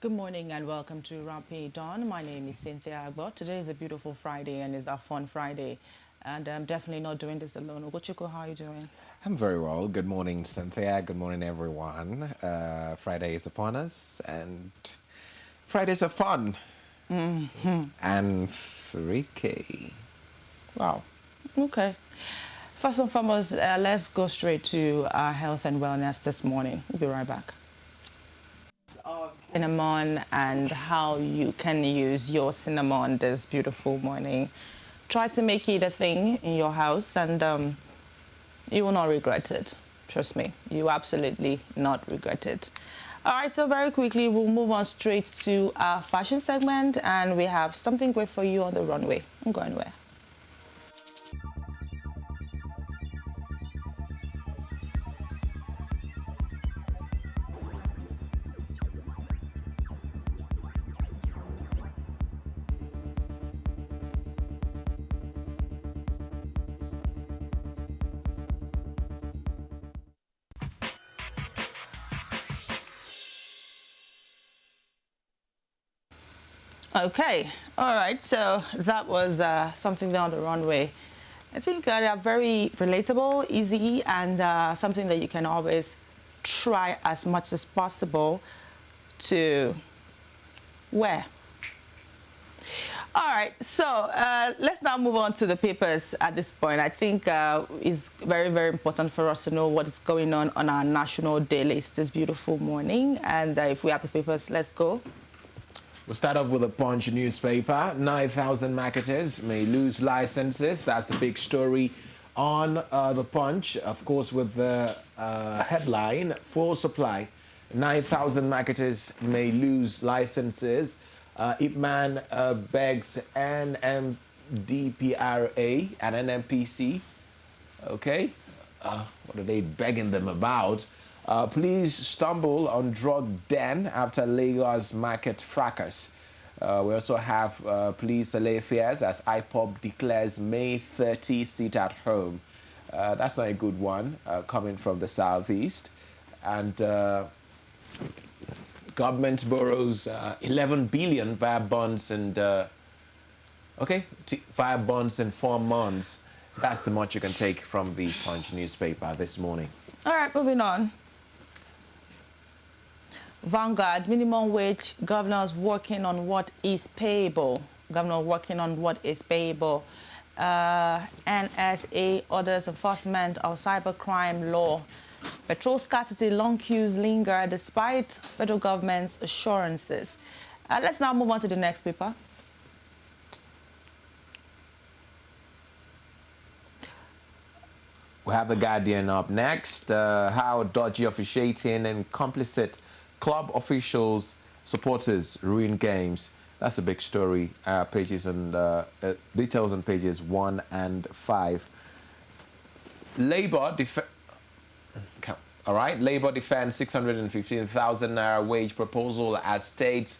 Good morning and welcome to Rampe Dawn. My name is Cynthia Agbo. Today is a beautiful Friday and is our fun Friday. And I'm definitely not doing this alone. Ogochukwu, how are you doing? I'm very well. Good morning, Cynthia. Good morning, everyone. Friday is upon us, and Fridays are fun and freaky. Wow. Okay. First and foremost, let's go straight to our health and wellness this morning. We'll be right back. Of cinnamon and how you can use your cinnamon this beautiful morning. Try to make it a thing in your house and you will not regret it. Trust me, you absolutely not regret it. All right, so very quickly, we'll move on straight to our fashion segment and we have something great for you on the runway. I'm going where? Okay, all right, so that was something there on the runway. I think they are very relatable, easy, and something that you can always try as much as possible to wear. All right, so let's now move on to the papers at this point. I think it's very, very important for us to know what is going on our national day list this beautiful morning. And if we have the papers, let's go. We'll start off with the Punch newspaper. 9,000 marketers may lose licenses. That's the big story on the Punch. Of course, with the headline, full supply. 9,000 marketers may lose licenses. Ipman begs NMDPRA and NMPC. Okay, what are they begging them about? Police stumble on drug den after Lagos market fracas. We also have police affairs as IPOB declares May 30 sit at home. That's not a good one coming from the southeast. And government borrows 11 billion via bonds and via bonds in 4 months. That's the much you can take from the Punch newspaper this morning. All right, moving on. Vanguard, minimum wage, governors working on what is payable. Governor working on what is payable. NSA orders enforcement of cybercrime law. Petrol scarcity, long queues linger despite federal government's assurances. Let's now move on to the next paper. We have the Guardian up next. How dodgy officiating and complicit club officials, supporters ruin games. That's a big story. Details on pages 1 and 5. Labour defends 615,000 naira wage proposal as states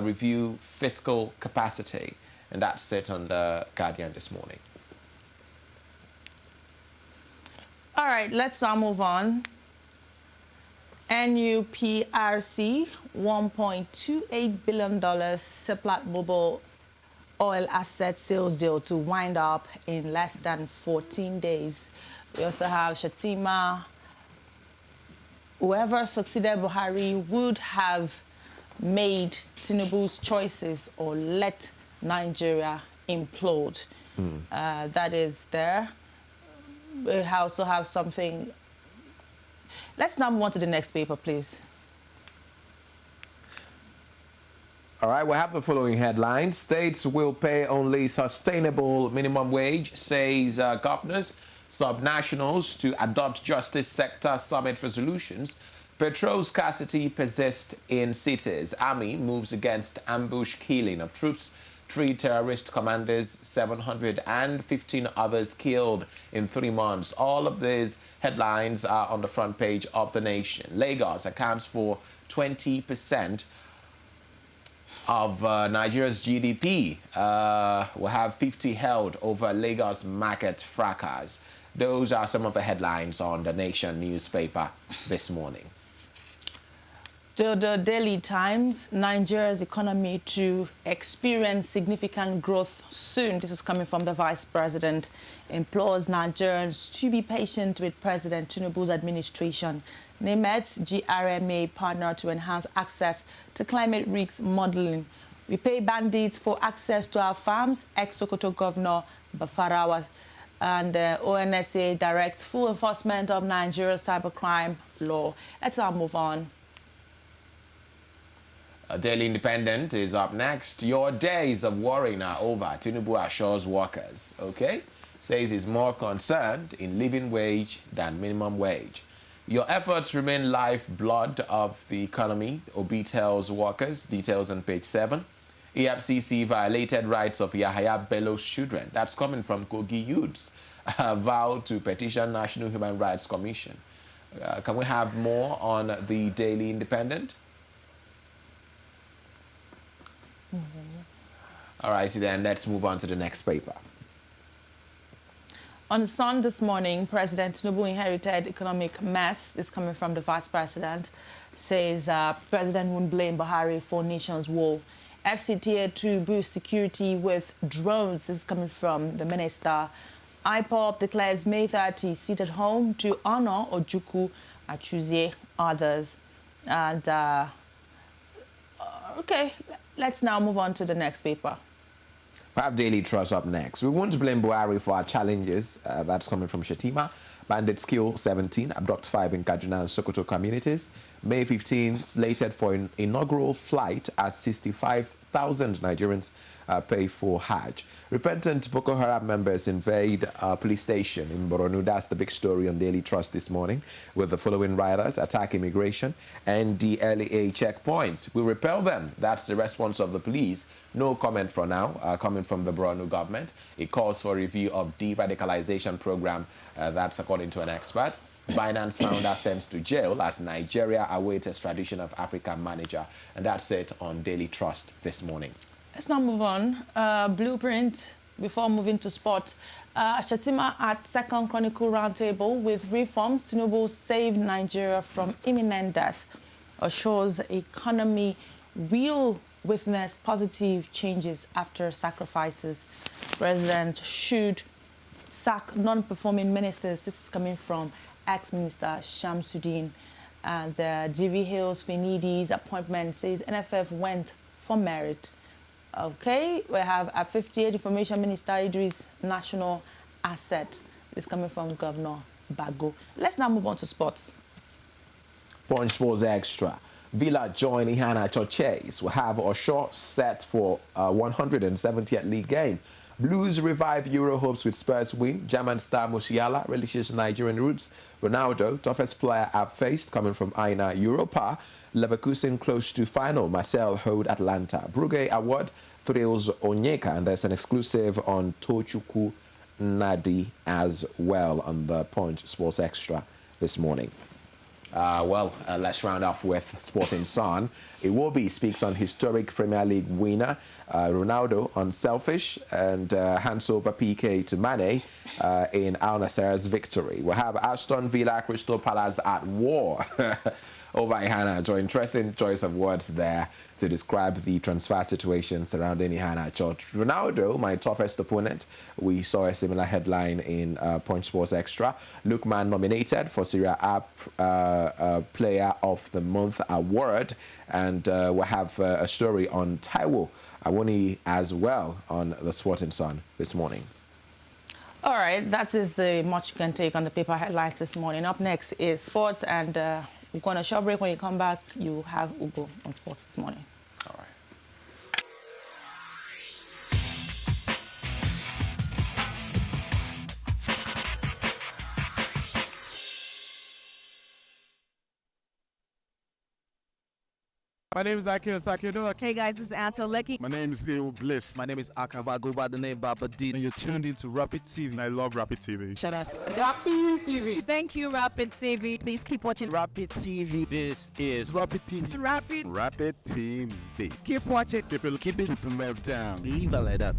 review fiscal capacity, and that's it on the Guardian this morning. All right, let's now move on. NUPRC, $1.28 billion Seplat Mobile oil asset sales deal to wind up in less than 14 days. We also have Shatima. Whoever succeeded Buhari would have made Tinubu's choices or let Nigeria implode. That is there. We also have something. Let's now move on to the next paper, please. All right, we have the following headlines. States will pay only sustainable minimum wage, says governors. Subnationals to adopt justice sector summit resolutions. Petrol scarcity persists in cities. Army moves against ambush killing of troops. 3 terrorist commanders, 715 others killed in 3 months. All of these headlines are on the front page of The Nation. Lagos accounts for 20% of Nigeria's GDP. We'll have 50 held over Lagos market fracas. Those are some of the headlines on The Nation newspaper this morning. The Daily Times, Nigeria's economy to experience significant growth soon. This is coming from the Vice President. Implores Nigerians to be patient with President Tinubu's administration. NIMET, GRMA partner to enhance access to climate risk modeling. We pay bandits for access to our farms, ex-Sokoto Governor Bafarawa. And ONSA directs full enforcement of Nigeria's cybercrime law. Let's now move on. Daily Independent is up next. Your days of worrying are over, Tinubu assures workers, okay? Says he's more concerned in living wage than minimum wage. Your efforts remain lifeblood of the economy, Obi tells workers, details on page 7. EFCC violated rights of Yahaya Bello's children. That's coming from Kogi youths. Vow to petition National Human Rights Commission. Can we have more on the Daily Independent? All right, so then let's move on to the next paper. On the Sun this morning, President Tinubu inherited economic mess. This is coming from the Vice President. Says President won't blame Buhari for nation's woe. FCTA to boost security with drones. This is coming from the Minister. IPOP declares May 30 seat at home to honor Ojukwu, Achuzie, others. And, okay, let's now move on to the next paper. We have Daily Trust up next. We won't blame Buhari for our challenges. That's coming from Shetima. Bandits kill 17, abduct 5 in Kaduna and Sokoto communities. May 15, slated for an inaugural flight as 65,000 Nigerians pay for Hajj. Repentant Boko Haram members invade a police station in Borno. That's the big story on Daily Trust this morning, with the following riders: attack immigration and DLA checkpoints. We repel them. That's the response of the police. No comment for now, coming from the Borno government. It calls for review of de-radicalization program. That's according to an expert. Binance founder sent to jail as Nigeria awaits extradition of African manager. And that's it on Daily Trust this morning. Let's now move on. Blueprint, before moving to sports. Shetima at Second Chronicle Roundtable with reforms. Tinubu saved Nigeria from imminent death. Assures economy will witness positive changes after sacrifices. President should sack non-performing ministers. This is coming from ex-minister Shamsuddin. And GV Hills Finidi's appointment says NFF went for merit. Okay, we have a 58 Information Minister Idris national asset. This is coming from Governor Bago. Let's now move on to sports. Punch Sports Extra. Villa join Iheanacho Chase. We have Osho set for 170th league game. Blues revive Euro hopes with Spurs win. German star Musiala relishes Nigerian roots. Ronaldo, toughest player I've faced, coming from Aina Europa. Leverkusen close to final. Marcel hold Atlanta. Brugge award thrills Onyeka, and there's an exclusive on Tochukwu Nadi as well on the Punch Sports Extra this morning. Let's round off with Sporting Sun. Iwobi speaks on historic Premier League winner Ronaldo unselfish and hands over PK to Mane in Al Nassr's victory. We'll have Aston Villa, Crystal Palace at war over Iheanacho. Interesting choice of words there to describe the transfer situation surrounding Iheanacho. Ronaldo, my toughest opponent. We saw a similar headline in Punch Sports Extra. Lookman nominated for Serie A Player of the Month award. And we'll have a story on Taiwo Awoni as well on the Sporting Sun this morning. All right, that is the much you can take on the paper headlines this morning. Up next is sports, and we're going to short break. When you come back, you have Ugo on sports this morning. All right. My name is Akio Sakido. Hey guys, this is Anto Lecky. My name is Leo Bliss. My name is Akava, go by the name Baba D. And you're tuned into Rapid TV. And I love Rapid TV. Shout out. Rapid TV. Thank you, Rapid TV. Please keep watching Rapid TV. This is Rapid TV. Rapid TV. Keep watching. Keep it down. Leave it like that.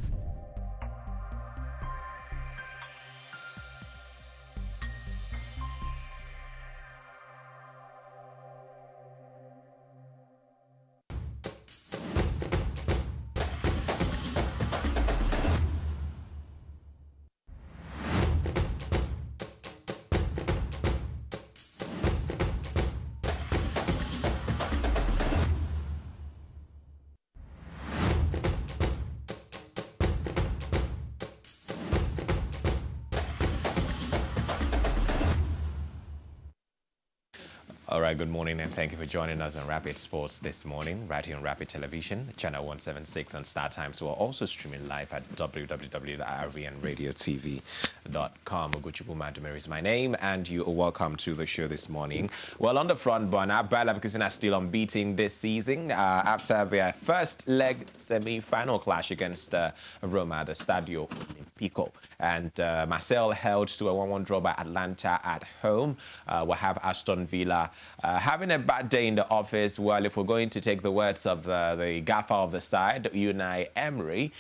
All right, good morning, and thank you for joining us on Rapid Sports this morning, right here on Rapid Television, channel 176 on Star Times. We're also streaming live at www.rvnradiotv.com. Oguchukwu Madumeri is my name, and you are welcome to the show this morning. Well, on the front burner, Bayer Leverkusen are still unbeaten this season after their first leg semi-final clash against Roma at the Stadio Olimpico. And Marseille held to a 1-1 draw by Atalanta at home. We'll have Aston Villa having a bad day in the office. Well, if we're going to take the words of the gaffer of the side, Unai Emery,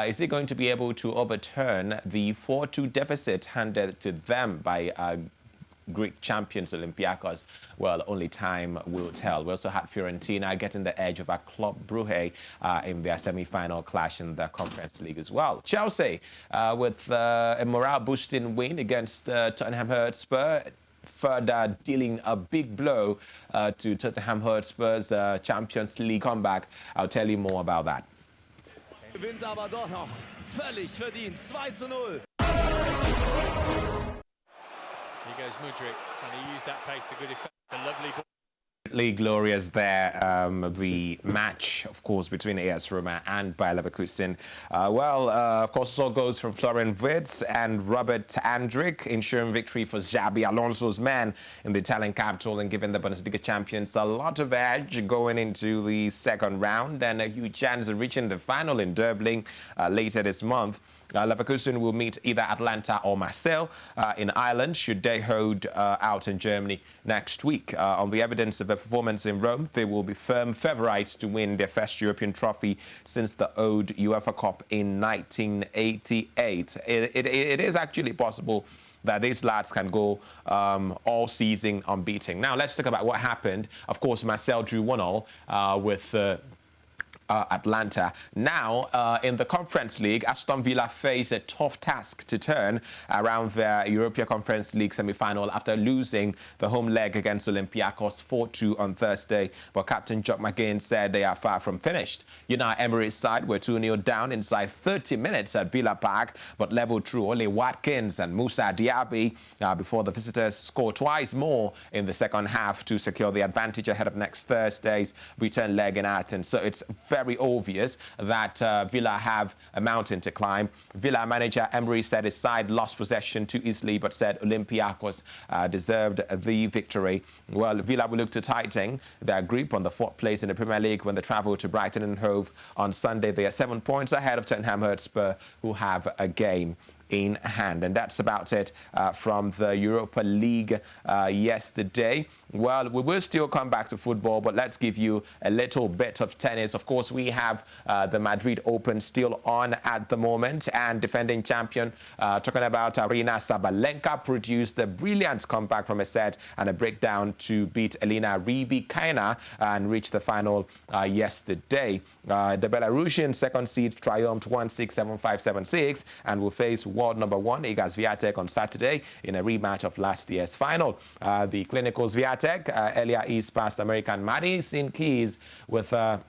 is he going to be able to overturn the 4-2 deficit handed to them by Greek champions Olympiacos? Well, only time will tell. We also had Fiorentina getting the edge over Club Brugge in their semi-final clash in the Conference League as well. Chelsea with a morale-boosting win against Tottenham Hotspur, further dealing a big blow to Tottenham Hotspur's Champions League comeback. I'll tell you more about that. Gewinnt aber doch noch völlig verdient 2-0. Here goes Mudryk, and he used that pace to good effect. A lovely ball. Glorious there, the match, of course, between AS Roma and Bayer Leverkusen. Of course, all goes from Florian Wirtz and Robert Andrich, ensuring victory for Xabi Alonso's men in the Italian capital and giving the Bundesliga champions a lot of edge going into the second round and a huge chance of reaching the final in Dublin later this month. Leverkusen will meet either Atlanta or Marseille in Ireland should they hold out in Germany next week. On the evidence of their performance in Rome, they will be firm favourites to win their first European trophy since the old UEFA Cup in 1988. It is actually possible that these lads can go all season unbeaten. Now, let's talk about what happened. Of course, Marseille drew 1-1 with Atlanta. Now, in the Conference League, Aston Villa face a tough task to turn around their European Conference League semi-final after losing the home leg against Olympiacos 4-2 on Thursday. But Captain Jock McGinn said they are far from finished. Unai Emery's side were 2-0 down inside 30 minutes at Villa Park, but leveled through only Watkins and Moussa Diaby before the visitors scored twice more in the second half to secure the advantage ahead of next Thursday's return leg in Athens. So it's very obvious that Villa have a mountain to climb. Villa manager Emery said his side lost possession too easily, but said Olympiacos deserved the victory. Well, Villa will look to tighten their grip on the fourth place in the Premier League when they travel to Brighton and Hove on Sunday. They are 7 points ahead of Tottenham Hotspur, who have a game in hand. And that's about it from the Europa League yesterday. Well, we will still come back to football, but let's give you a little bit of tennis. Of course, we have the Madrid Open still on at the moment, and defending champion, talking about Aryna Sabalenka, produced a brilliant comeback from a set and a breakdown to beat Elena Rybakina and reach the final yesterday. The Belarusian second seed triumphed 1-6, 7-5, 7-6 and will face world number 1 Iga Swiatek on Saturday in a rematch of last year's final. The clinical Swiatek earlier eased past American Madison Keys with a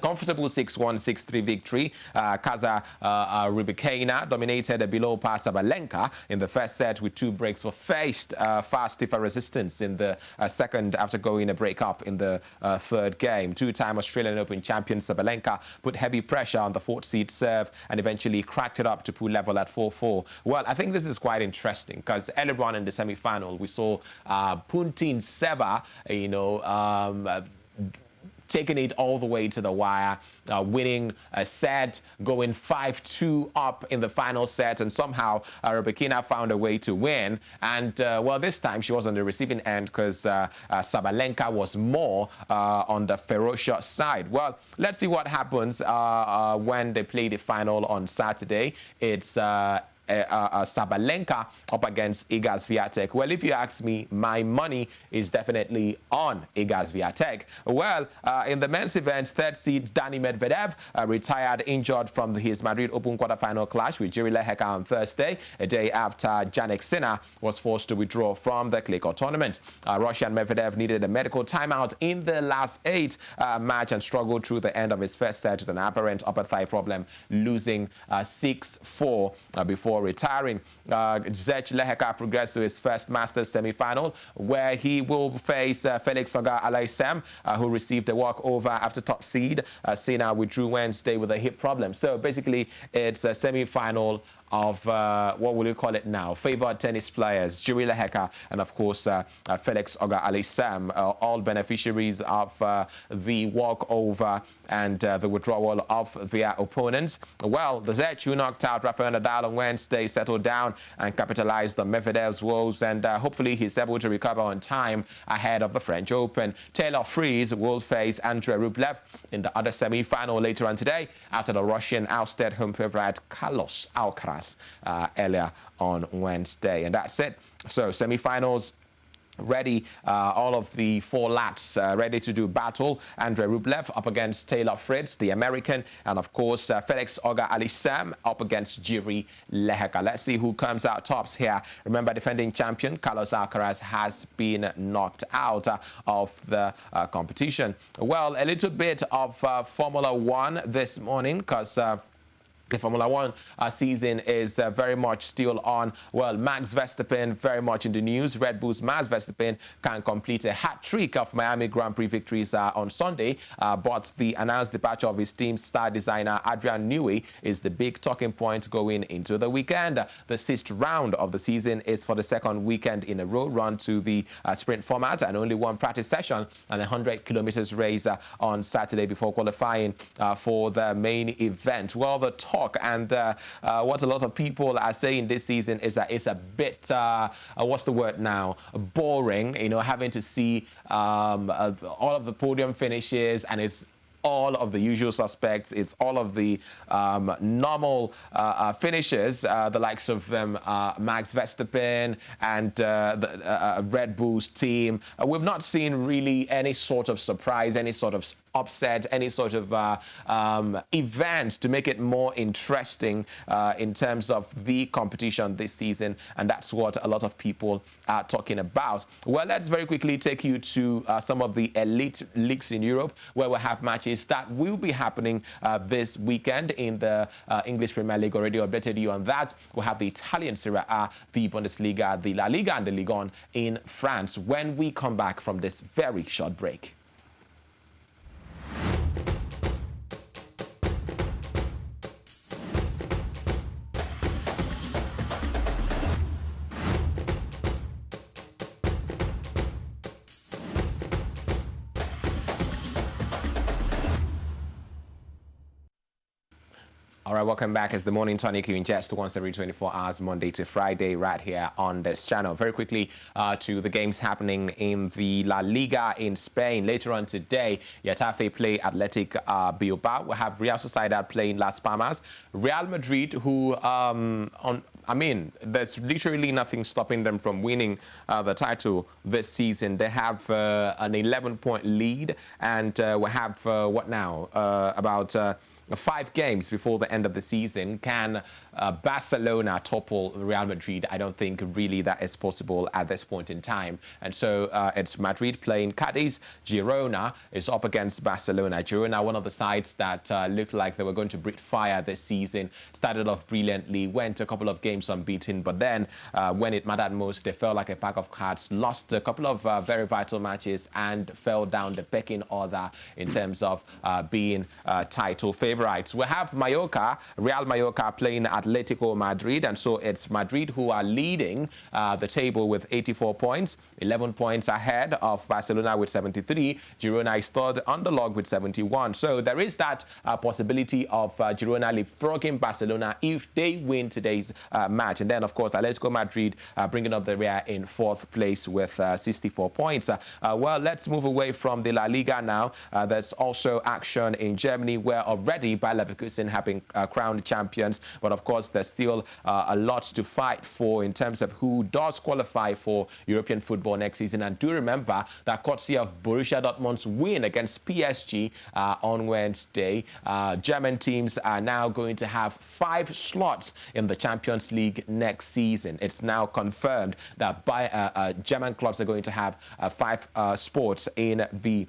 comfortable 6-1, 6-3 victory. Kaza Rybakina dominated a below-par Sabalenka in the first set with 2 breaks, but faced far stiffer resistance in the second after going a break-up in the third game. Two-time Australian Open champion Sabalenka put heavy pressure on the fourth seed serve and eventually cracked it up to pool level at 4-4. Well, I think this is quite interesting because earlier on in the semi-final, we saw Puntin Seba, taking it all the way to the wire, winning a set, going 5-2 up in the final set, and somehow Rybakina found a way to win. And, well, this time she was on the receiving end because Sabalenka was more on the ferocious side. Well, let's see what happens when they play the final on Saturday. It's Sabalenka up against Iga Swiatek. Well, if you ask me, my money is definitely on Iga Swiatek. Well, in the men's event, third seed Danny Medvedev retired injured from his Madrid Open quarterfinal clash with Jiří Lehečka on Thursday, a day after Jannik Sinner was forced to withdraw from the clay court tournament. Russian Medvedev needed a medical timeout in the last 8 match and struggled through the end of his first set with an apparent upper thigh problem, losing 6-4 before before retiring. Zech Leheka progressed to his first Masters semi-final, where he will face Felix Auger-Aliassime, who received a walkover after top seed. Sina withdrew Wednesday with a hip problem. So basically, it's a semi-final of what will you call it now? Favored tennis players, Jiri Leheka and of course Felix Auger-Aliassime, all beneficiaries of the walkover and the withdrawal of their opponents. Well, the Zech, who knocked out Rafael Nadal on Wednesday, settled down and capitalized on Medvedev's woes, and hopefully he's able to recover on time ahead of the French Open. Taylor Fritz will face Andrei Rublev in the other semi-final later on today after the Russian ousted home favorite Carlos Alcaraz earlier on Wednesday. And that's it. So semi-finals ready, all of the four lats ready to do battle. Andrei Rublev up against Taylor Fritz, the American, and of course Felix Auger-Aliassime up against Jiri Leheka. Let's see who comes out tops here. Remember, defending champion Carlos Alcaraz has been knocked out of the competition. Well, a little bit of Formula One this morning, because the Formula One season is very much still on. Well, Max Verstappen very much in the news. Red Bull's Max Verstappen can complete a hat-trick of Miami Grand Prix victories on Sunday, but the announced departure of his team's star designer Adrian Newey is the big talking point going into the weekend. The sixth round of the season is for the second weekend in a row run to the sprint format, and only one practice session and a 100-kilometers race on Saturday before qualifying for the main event. Well, the talk and what a lot of people are saying this season is that it's a bit, what's the word now, boring, you know, having to see all of the podium finishes, and it's all of the usual suspects. It's all of the normal finishers, the likes of Max Verstappen and the Red Bull's team. We've not seen really any sort of surprise, any sort of upset, any sort of event to make it more interesting in terms of the competition this season, and that's what a lot of people are talking about. Well, let's very quickly take you to some of the elite leagues in Europe, where we have matches that will be happening this weekend in the English Premier League. Already updated you on that. We have the Italian Serie A, the Bundesliga, the La Liga and the Ligue 1 in France when we come back from this very short break. All right, welcome back. It's the Morning Tonic you ingest once every 24 hours, Monday to Friday, right here on this channel. Very quickly to the games happening in the La Liga in Spain. Later on today, Getafe play Athletic Bilbao. We have Real Sociedad playing Las Palmas. Real Madrid, who there's literally nothing stopping them from winning the title this season. They have an 11-point lead, and we have what now? About 5 games before the end of the season. Can Barcelona topple Real Madrid? I don't think really that is possible at this point in time. And so it's Madrid playing Cadiz. Girona is up against Barcelona. Girona, one of the sides that looked like they were going to breathe fire this season, started off brilliantly, went a couple of games unbeaten, but then when it mattered most, they felt like a pack of cards, lost a couple of very vital matches, and fell down the pecking order in terms of being title favorites. We have Mallorca, Real Mallorca playing Atletico Madrid, and so it's Madrid who are leading the table with 84 points, 11 points ahead of Barcelona with 73. Girona is third on the log with 71. So there is that possibility of Girona leapfrogging Barcelona if they win today's match. And then, of course, Atletico Madrid bringing up the rear in 4th place with 64 points. Well, let's move away from the La Liga now. There's also action in Germany, where already Bayer Leverkusen have been crowned champions, but of course there's still a lot to fight for in terms of who does qualify for European football next season. And do remember that courtesy of Borussia Dortmund's win against PSG on Wednesday, German teams are now going to have 5 slots in the Champions League next season. It's now confirmed that German clubs are going to have 5 spots in the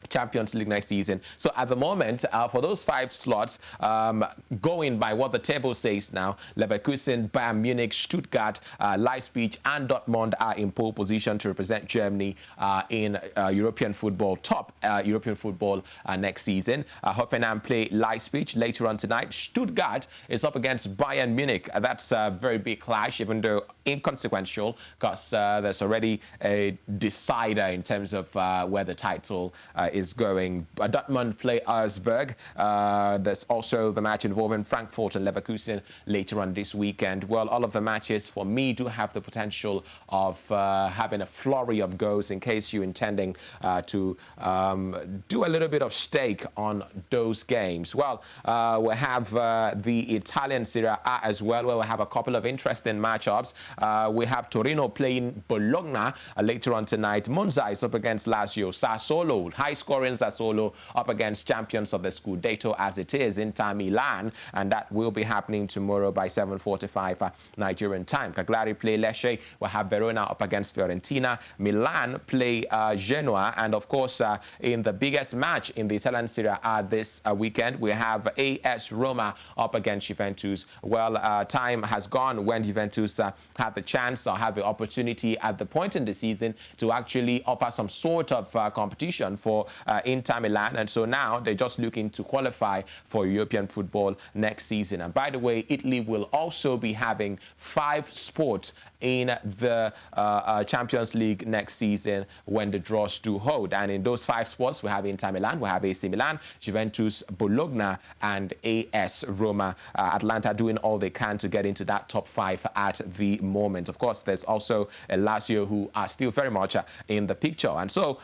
Champions League next season. So at the moment, for those 5 slots, going by what the table says now, Leverkusen, Bayern Munich, Stuttgart, Leipzig and Dortmund are in pole position to represent Germany in European football, top European football next season. Hoffenheim play Leipzig later on tonight. Stuttgart is up against Bayern Munich. That's a very big clash, even though inconsequential, because there's already a decider in terms of where the title is going. Dortmund play Augsburg. There's also the match involving Frankfurt and Leverkusen later on this weekend. Well, all of the matches for me do have the potential of having a flurry of goals in case you're intending to do a little bit of stake on those games. Well, we have the Italian Serie A as well, where we have a couple of interesting matchups. We have Torino playing Bologna later on tonight. Monza is up against Lazio. Sassuolo, high-scoring Sassuolo, up against champions of the Scudetto as it is, Inter Milan, and that will be happening tomorrow by 7:45 Nigerian time. Cagliari play Lecce. We'll have Verona up against Fiorentina. Milan play Genoa, and of course, in the biggest match in the Italian Serie A this weekend, we have AS Roma up against Juventus. Well, time has gone when Juventus had the chance or had the opportunity at the point in the season to actually offer some sort of competition for Inter Milan, and so now they're just looking to qualify for European football next season. And by the way, Italy will also be having 5 sports in the Champions League next season when the draws do hold. And in those 5 spots, we have Inter Milan, we have AC Milan, Juventus, Bologna, and AS Roma. Atlanta doing all they can to get into that top 5 at the moment. Of course, there's also Lazio, who are still very much in the picture. And so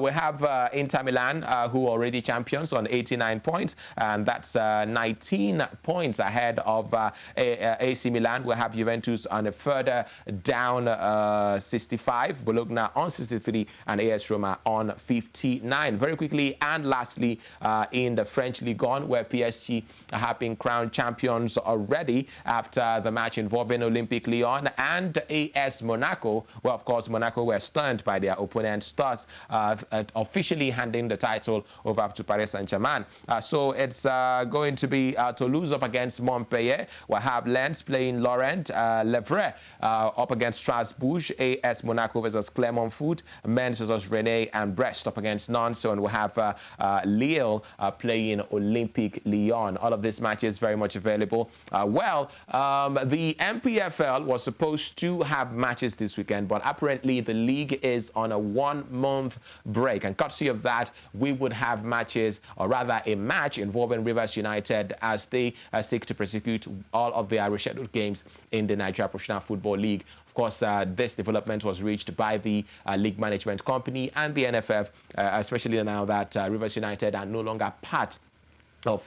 we have Inter Milan, who are already champions on 89 points, and that's 19 points ahead of AC Milan. We have Juventus on a further down 65, Bologna on 63, and AS Roma on 59. Very quickly, and lastly, in the French Ligue 1, where PSG have been crowned champions already after the match involving Olympique Lyon and AS Monaco. Well, of course, Monaco were stunned by their opponents, thus officially handing the title over to Paris Saint-Germain. So it's going to be Toulouse up against Montpellier. We'll have Lens playing Laurent, Levray up against Strasbourg, AS Monaco versus Clermont Foot, Mens versus Rennes, and Brest up against Nantes. And we'll have Lille playing Olympique Lyon. All of these matches very much available. The MPFL was supposed to have matches this weekend, but apparently the league is on a 1-month break. And courtesy of that, we would have matches, or rather a match involving Rivers United as they seek to prosecute all of their rescheduled games in the Nigeria Professional Football League. Of course, this development was reached by the league management company and the NFF, especially now that Rivers United are no longer part of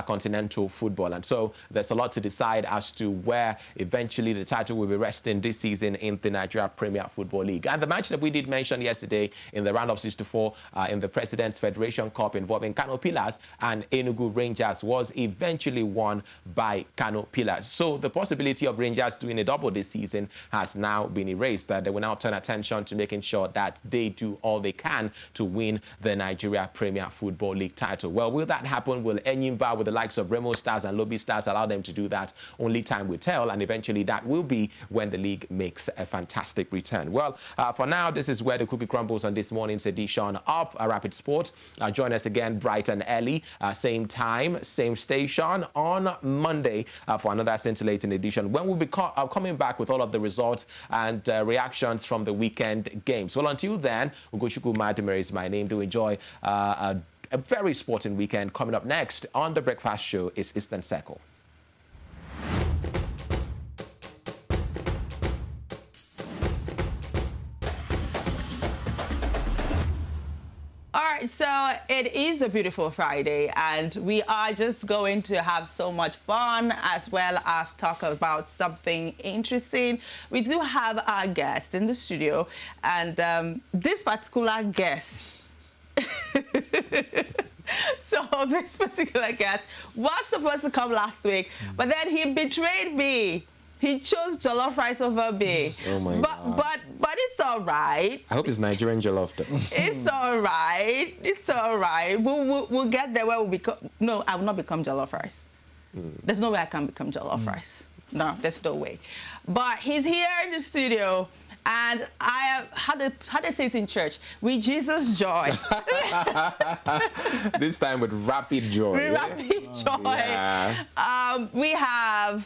continental football. And so there's a lot to decide as to where eventually the title will be resting this season in the Nigeria Premier Football League. And the match that we did mention yesterday in the round of 64 in the President's Federation Cup involving Kano Pillars and Enugu Rangers was eventually won by Kano Pillars. So the possibility of Rangers doing a double this season has now been erased. They will now turn attention to making sure that they do all they can to win the Nigeria Premier Football League title. Well, will that happen? Will Enyimba with the likes of Remo Stars and Lobby Stars allow them to do that? Only time will tell, and eventually that will be when the league makes a fantastic return. Well, for now, this is where the cookie crumbles on this morning's edition of Rapid Sport. Join us again bright and early, same time, same station on Monday for another scintillating edition, when we'll be coming back with all of the results and reactions from the weekend games. Well, until then, Ugochukwu Madimere is my name. Do enjoy a very sporting weekend. Coming up next on The Breakfast Show is Eastern Circle. So it is a beautiful Friday, and we are just going to have so much fun as well as talk about something interesting. We do have our guest in the studio, and this particular guest so this particular guest was supposed to come last week, but then he betrayed me. He chose jollof rice over me. Oh my God. But it's all right. I hope it's Nigerian jollof though. It's all right. It's all right. We'll get there where we'll become. No, I will not become jollof rice. There's no way I can become jollof rice. No, there's no way. But he's here in the studio, and I have how they say it in church, with Jesus joy. This time with rapid joy. With rapid joy. Yeah. We have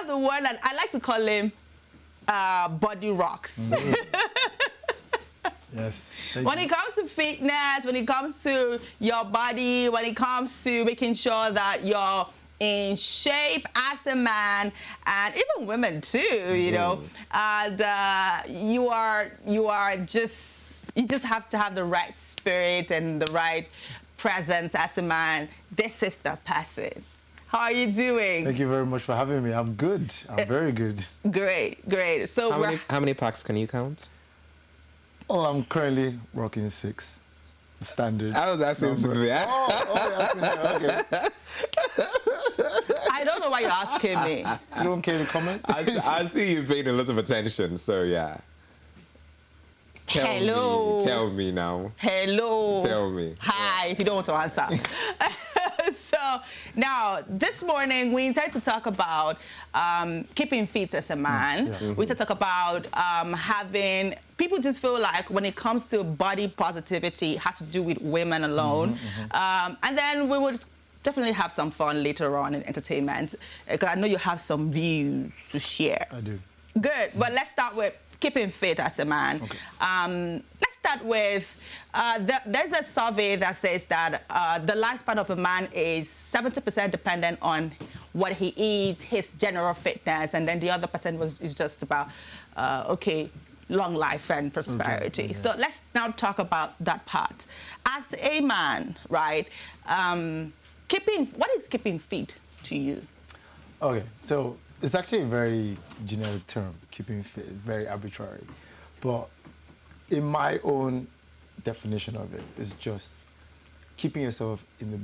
the one that I like to call him Body Rocks. Yes. When it comes to fitness, when it comes to your body, when it comes to making sure that you're in shape as a man, and even women too, you know, and you just have to have the right spirit and the right presence as a man. This is the person. How are you doing? Thank you very much for having me. I'm good. I'm very good. Great, great. So How many packs can you count? Oh, I'm currently rocking 6. Standard. I was asking number. Okay. I don't know why you're asking me. You don't care to comment? I see you paying a lot of attention, so yeah. Hello. Tell me now. Hello. Tell me. Hi, if you don't want to answer. So now, this morning, we intend to talk about keeping fit as a man. We intend to talk about having, people just feel like when it comes to body positivity, it has to do with women alone. And then we would definitely have some fun later on in entertainment, because I know you have some views to share. I do. Good, but let's start with keeping fit as a man. Okay. Let's start with, there's a survey that says that the lifespan of a man is 70% dependent on what he eats, his general fitness, and then the other percent is just about, long life and prosperity. Okay, yeah. So let's now talk about that part. As a man, right, what is keeping fit to you? Okay, so it's actually a very generic term, keeping fit, very arbitrary. But in my own definition of it, it's just keeping yourself in the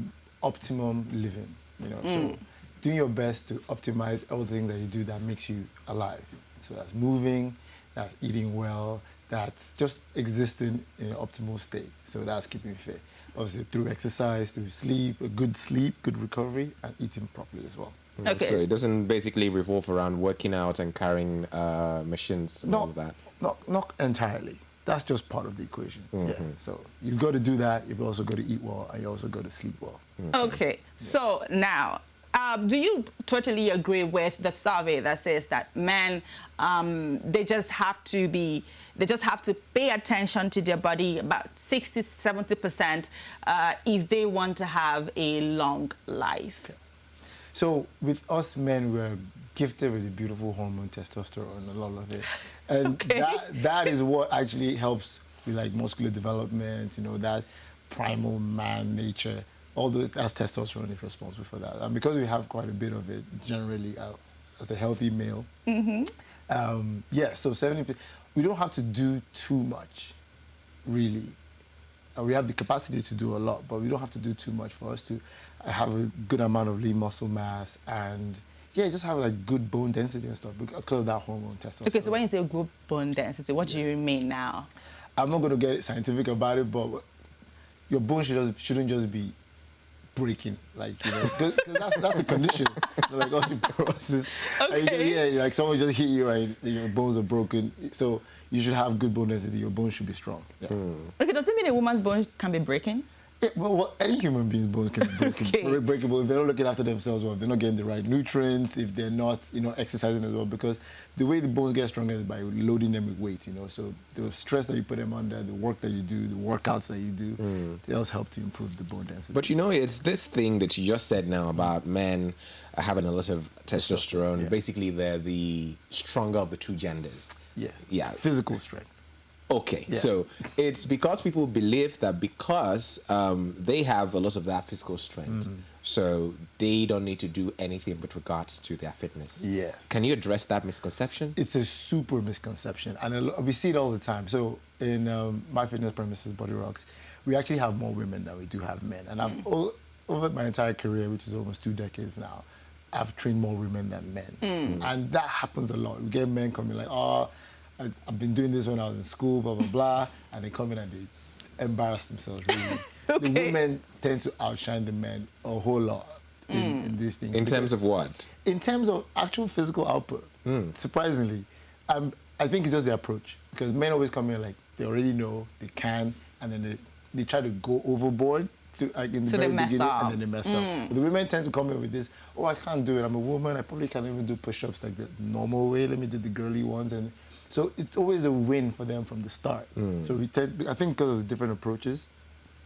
optimum living, you know. So doing your best to optimize everything that you do that makes you alive. So that's moving, that's eating well, that's just existing in an optimal state. So that's keeping fit. Obviously through exercise, through sleep, good recovery, and eating properly as well. Okay. So it doesn't basically revolve around working out and carrying machines and all of that? Not entirely. That's just part of the equation. Yeah. So you've got to do that. You've also got to eat well, and you also got to sleep well. Okay. So now, do you totally agree with the survey that says that men, they just have to pay attention to their body about 60–70% if they want to have a long life? Okay. So with us men, we're gifted with the beautiful hormone testosterone, a lot of it. And that is what actually helps with like muscular development, you know, that primal man nature. All those, that's testosterone is responsible for that. And because we have quite a bit of it generally as a healthy male, so 70%, we don't have to do too much, really. We have the capacity to do a lot, but we don't have to do too much for us to have a good amount of lean muscle mass and just have like good bone density and stuff because of that hormone testosterone. Okay, so when you say good bone density, what do you mean now? I'm not going to get scientific about it, but your bone shouldn't just be breaking, like, you know, because that's a condition, you know, like osteoporosis. Okay. Like someone just hit you and your bones are broken. So you should have good bone density. Your bones should be strong. Yeah. Okay, does it mean a woman's bone can be breaking? Yeah, well, any human being's bones can be breakable if they're not looking after themselves well, if they're not getting the right nutrients, if they're not, you know, exercising as well. Because the way the bones get stronger is by loading them with weight, you know. So the stress that you put them under, the work that you do, the workouts that you do, they also help to improve the bone density. But you know, it's this thing that you just said now about men having a lot of testosterone. Yeah. Basically, they're the stronger of the two genders. Yes. Yeah. Physical strength. Okay, Yeah. so it's because people believe that because they have a lot of that physical strength, so they don't need to do anything with regards to their fitness. Yes. Can you address that misconception? It's a super misconception, and we see it all the time. So in my fitness premises, Body Rocks, we actually have more women than we do have men. And I've over my entire career, which is almost 2 decades now, I've trained more women than men. And that happens a lot. We get men coming like, I've been doing this when I was in school, blah, blah, blah. And they come in and they embarrass themselves, really. Okay. The women tend to outshine the men a whole lot in these things. In terms of what? In terms of actual physical output, surprisingly. I think it's just the approach. Because men always come in like, they already know, they can, and then they try to go overboard like in the very beginning, and then they mess up. But the women tend to come in with this, oh, I can't do it. I'm a woman. I probably can't even do push-ups like the normal way. Let me do the girly ones. And so it's always a win for them from the start. So I think because of the different approaches,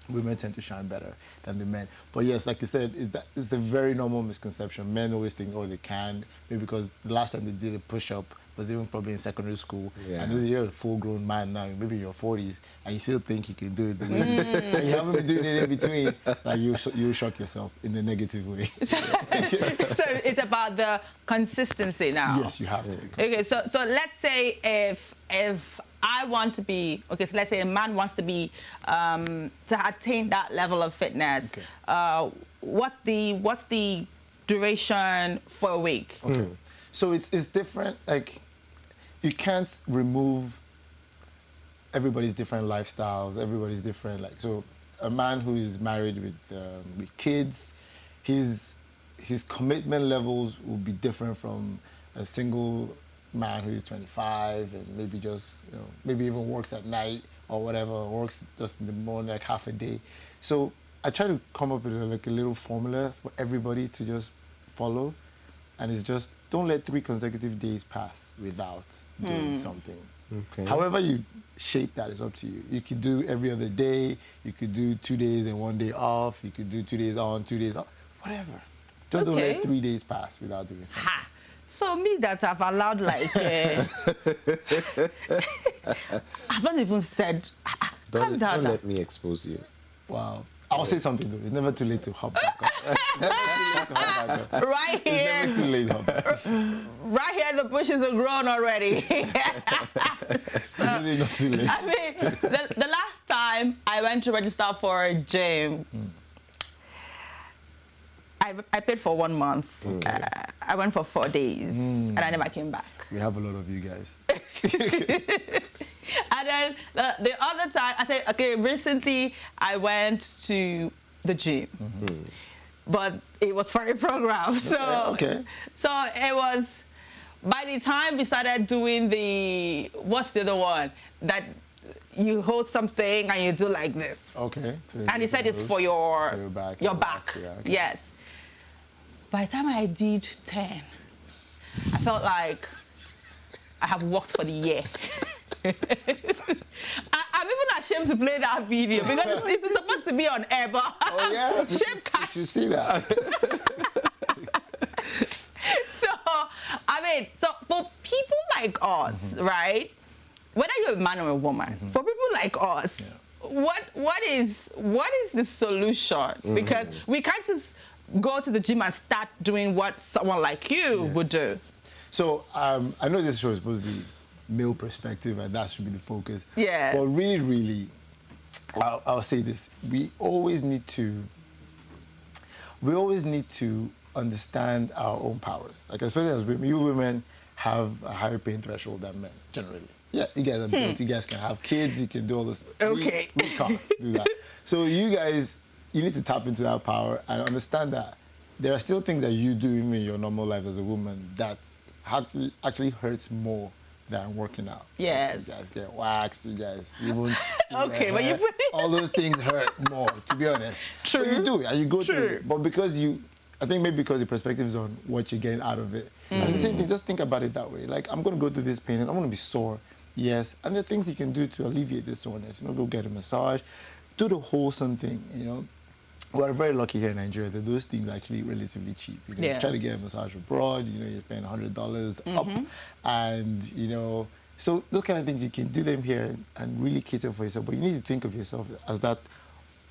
women tend to shine better than the men. But yes, like you said, it's a very normal misconception. Men always think, oh, they can, maybe because the last time they did a push-up was even probably in secondary school. Yeah. And this is, you're a full-grown man now, maybe in your 40s, and you still think you can do it. And you haven't been doing it in between, like you'll shock yourself in a negative way. So it's about the consistency now. Yes, you have to. Okay, so let's say if I want to be, okay, so let's say a man wants to be, to attain that level of fitness, Okay. what's the duration for a week? Okay. So it's different, like, you can't remove everybody's different lifestyles, everybody's different, like, so a man who is married with kids, his commitment levels will be different from a single man who is 25 and maybe just, maybe even works at night or whatever, works just in the morning, like half a day. So I try to come up with like a little formula for everybody to just follow, and it's just, don't let 3 consecutive days pass without doing something. Okay. However you shape that is up to you. You could do every other day, you could do 2 days and 1 day off, you could do 2 days on, 2 days off, whatever. Just don't let 3 days pass without doing something. Ha! So me that I've allowed like, I've not even said, calm down. Don't let me expose you. Wow. I'll say something though. It's never too late to hop back up. Never too late to hop back up. Right here. It's never too late to hop back up. Right here, the bushes are grown already. It's really not too late. I mean, the last time I went to register for a gym, I paid for 1 month. I went for 4 days, and I never came back. We have a lot of you guys. And then the other time, I said, okay, recently I went to the gym. But it was for a program. So, so it was, by the time we started doing the, what's the other one? That you hold something and you do like this. Okay. So And he said it's for your back. Your back. Yeah, okay. Yes. By the time I did 10, I felt like I have worked for the year. I'm even ashamed to play that video because it's supposed to be on air, but shame cash. You see that? So, I mean, so for people like us, right? Whether you're a man or a woman, for people like us, what is the solution? Because we can't just go to the gym and start doing what someone like you would do. So I know this show is supposed to be male perspective and that should be the focus. Yeah. But really, really, I'll say this. We always need to understand our own powers. Like, especially as women, you women have a higher pain threshold than men, generally. Yeah, you guys are built, you guys can have kids, you can do all this. Okay. We can't do that. So you guys, you need to tap into that power and understand that there are still things that you do even in your normal life as a woman that actually hurts more than working out. Yes. You guys get waxed, you guys even... Okay, but you put it... all those things hurt more, to be honest. True. But you do it, and you go through True. it. But because I think maybe because the perspective is on what you're getting out of it. And the same thing, just think about it that way. Like, I'm going to go through this pain, and I'm going to be sore, yes. And there are things you can do to alleviate this soreness. Go get a massage, do the wholesome thing, We're very lucky here in Nigeria that those things are actually relatively cheap. You Yes. try to get a massage abroad, you're spending $100 up. And, so those kind of things, you can do them here and really cater for yourself. But you need to think of yourself as that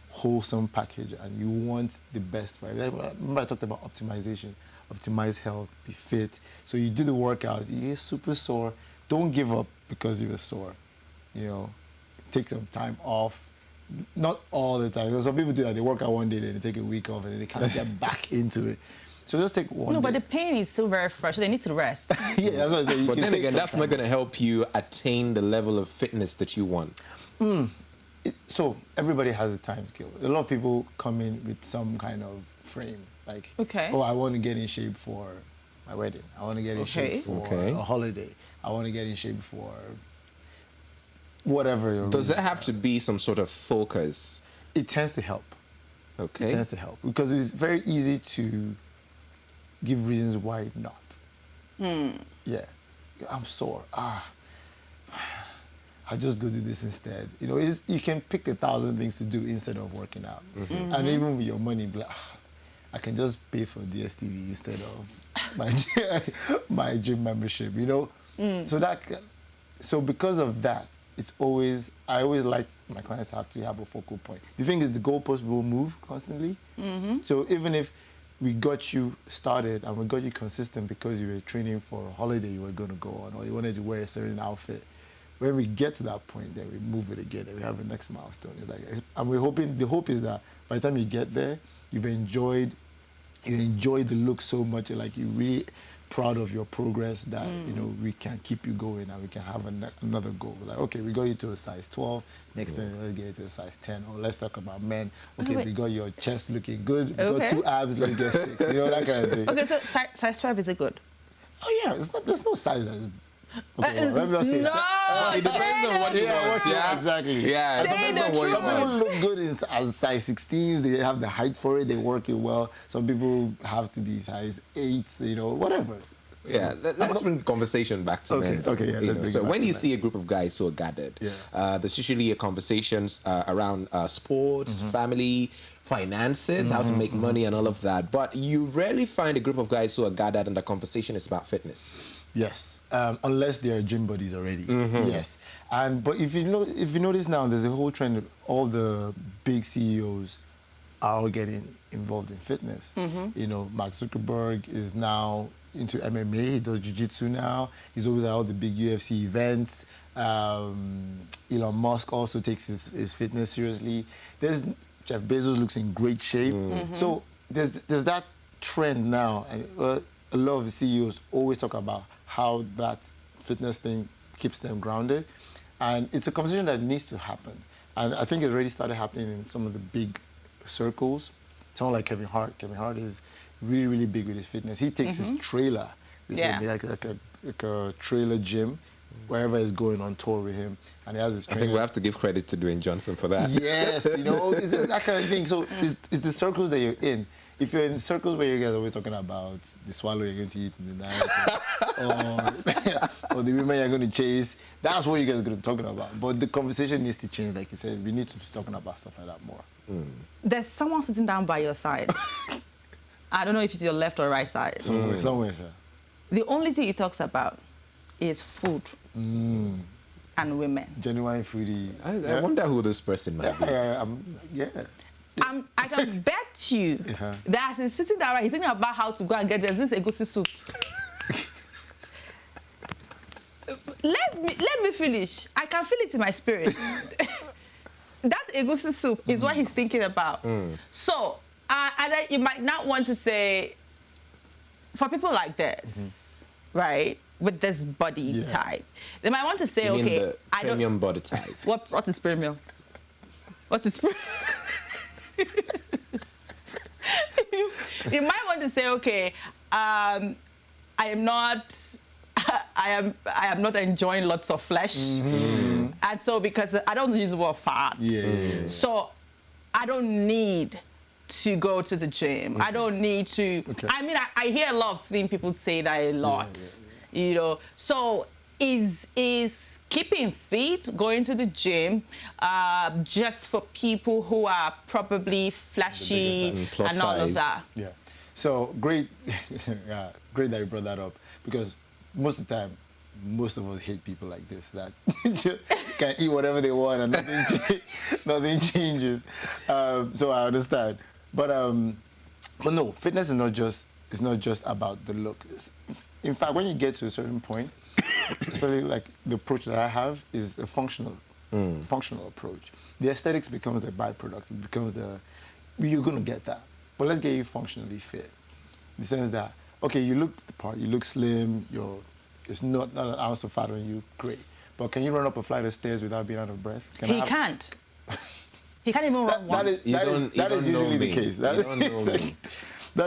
wholesome package, and you want the best for it. Remember I talked about optimization, optimize health, be fit. So you do the workouts, you get super sore. Don't give up because you were sore. Take some time off. Not all the time. Because some people do that. They work out one day, then they take a week off, and then they can't get back into it. So just take one No, but day. the pain is still very fresh. They need to rest. Yeah, that's what I say. But then again, that's not going to help you attain the level of fitness that you want. So everybody has a time scale. A lot of people come in with some kind of frame, like, Okay. oh, I want to get in shape for my wedding. I want to get in Okay. shape for Okay. a holiday. I want to get in shape for whatever. your Does reason that have are. to be some sort of focus? It tends to help. It Okay. tends to help because it's very easy to give reasons why not. Yeah, I'm sore. I'll just go do this instead. You know, you can pick 1,000 things to do instead of working out. And even with your money, be like, I can just pay for DSTV instead of my gym membership. You know, so because of that, I always like my clients to actually have a focal point. The thing is, the goalpost will move constantly. So even if we got you started and we got you consistent because you were training for a holiday you were going to go on, or you wanted to wear a certain outfit, when we get to that point, then we move it again and we have the next milestone. It's like, and we're hoping, the hope is that by the time you get there, you enjoy the look so much, like you're really proud of your progress that you know we can keep you going and we can have another goal. Like, okay, we got you to a size 12. Next time, let's get you to a size 10. Or let's talk about men. Okay, we got your chest looking good. We got 2 abs. Let's get 6. You know, that kind of thing. Okay, so size 12 is it good? Oh yeah, there's no size. Okay, well, let me not say. No, It depends on what you want. Yeah, exactly. Yeah, it Say depends on the what you Some people want. look good in size 16. They have the height for it. They work it well. Some people have to be size 8. You know, whatever. Yeah, let's bring the conversation back to Okay, men. okay, yeah, You let's know, bring so it back when to you men. see a group of guys who are gathered, Yeah. there's usually a conversations around sports, family, finances, how to make money, and all of that. But you rarely find a group of guys who are gathered and the conversation is about fitness. Yes, unless they are gym buddies already. Yes, but if you notice now, there's a whole trend of all the big CEOs are all getting involved in fitness. You know, Mark Zuckerberg is now into MMA. He does jiu-jitsu now. He's always at all the big UFC events. Elon Musk also takes his fitness seriously. Jeff Bezos looks in great shape. So there's that trend now, and a lot of the CEOs always talk about how that fitness thing keeps them grounded, and it's a conversation that needs to happen. And I think it already started happening in some of the big circles. Someone like Kevin Hart. Kevin Hart is really, really big with his fitness. He takes his trailer with him, like a trailer gym, wherever he's going on tour with him, and he has his I trainer. think we have to give credit to Dwayne Johnson for that. Yes, you know, it's that kind of thing. So it's the circles that you're in. If you're in circles where you guys are always talking about the swallow you're going to eat in the night, or the women you're going to chase, that's what you guys are going to be talking about. But the conversation needs to change, like you said. We need to be talking about stuff like that more. There's someone sitting down by your side. I don't know if it's your left or right side. Somewhere, sure. The only thing he talks about is food and women. Genuine foodie. I wonder who this person might be. Yeah. I can bet you that as he's sitting down, he's thinking about how to go and get this egusi soup. Let me finish. I can feel it in my spirit. That egusi soup is what he's thinking about. So, you might not want to say, for people like this, right, with this body type, they might want to say, You mean okay, the premium body type. What is premium? What is premium? You might want to say, okay, I am not enjoying lots of flesh, and so because I don't use the word fat, so I don't need to go to the gym. I don't need to. I mean, I hear a lot of thin people say that a lot, you know. So is keeping fit, going to the gym, just for people who are probably flashy and all of that? Yeah. So great, great that you brought that up, because most of the time, most of us hate people like this that just can eat whatever they want and nothing changes. So I understand, but no, fitness is not just about the look. In fact, when you get to a certain point, especially like the approach that I have is a functional approach. The aesthetics becomes a byproduct. It becomes you're gonna get that, but let's get you functionally fit. in the sense that, okay, you look the part, you look slim, it's not an ounce of fat on you, great. But can you run up a flight of stairs without being out of breath? He can't. He can't even run one. That is usually the case. That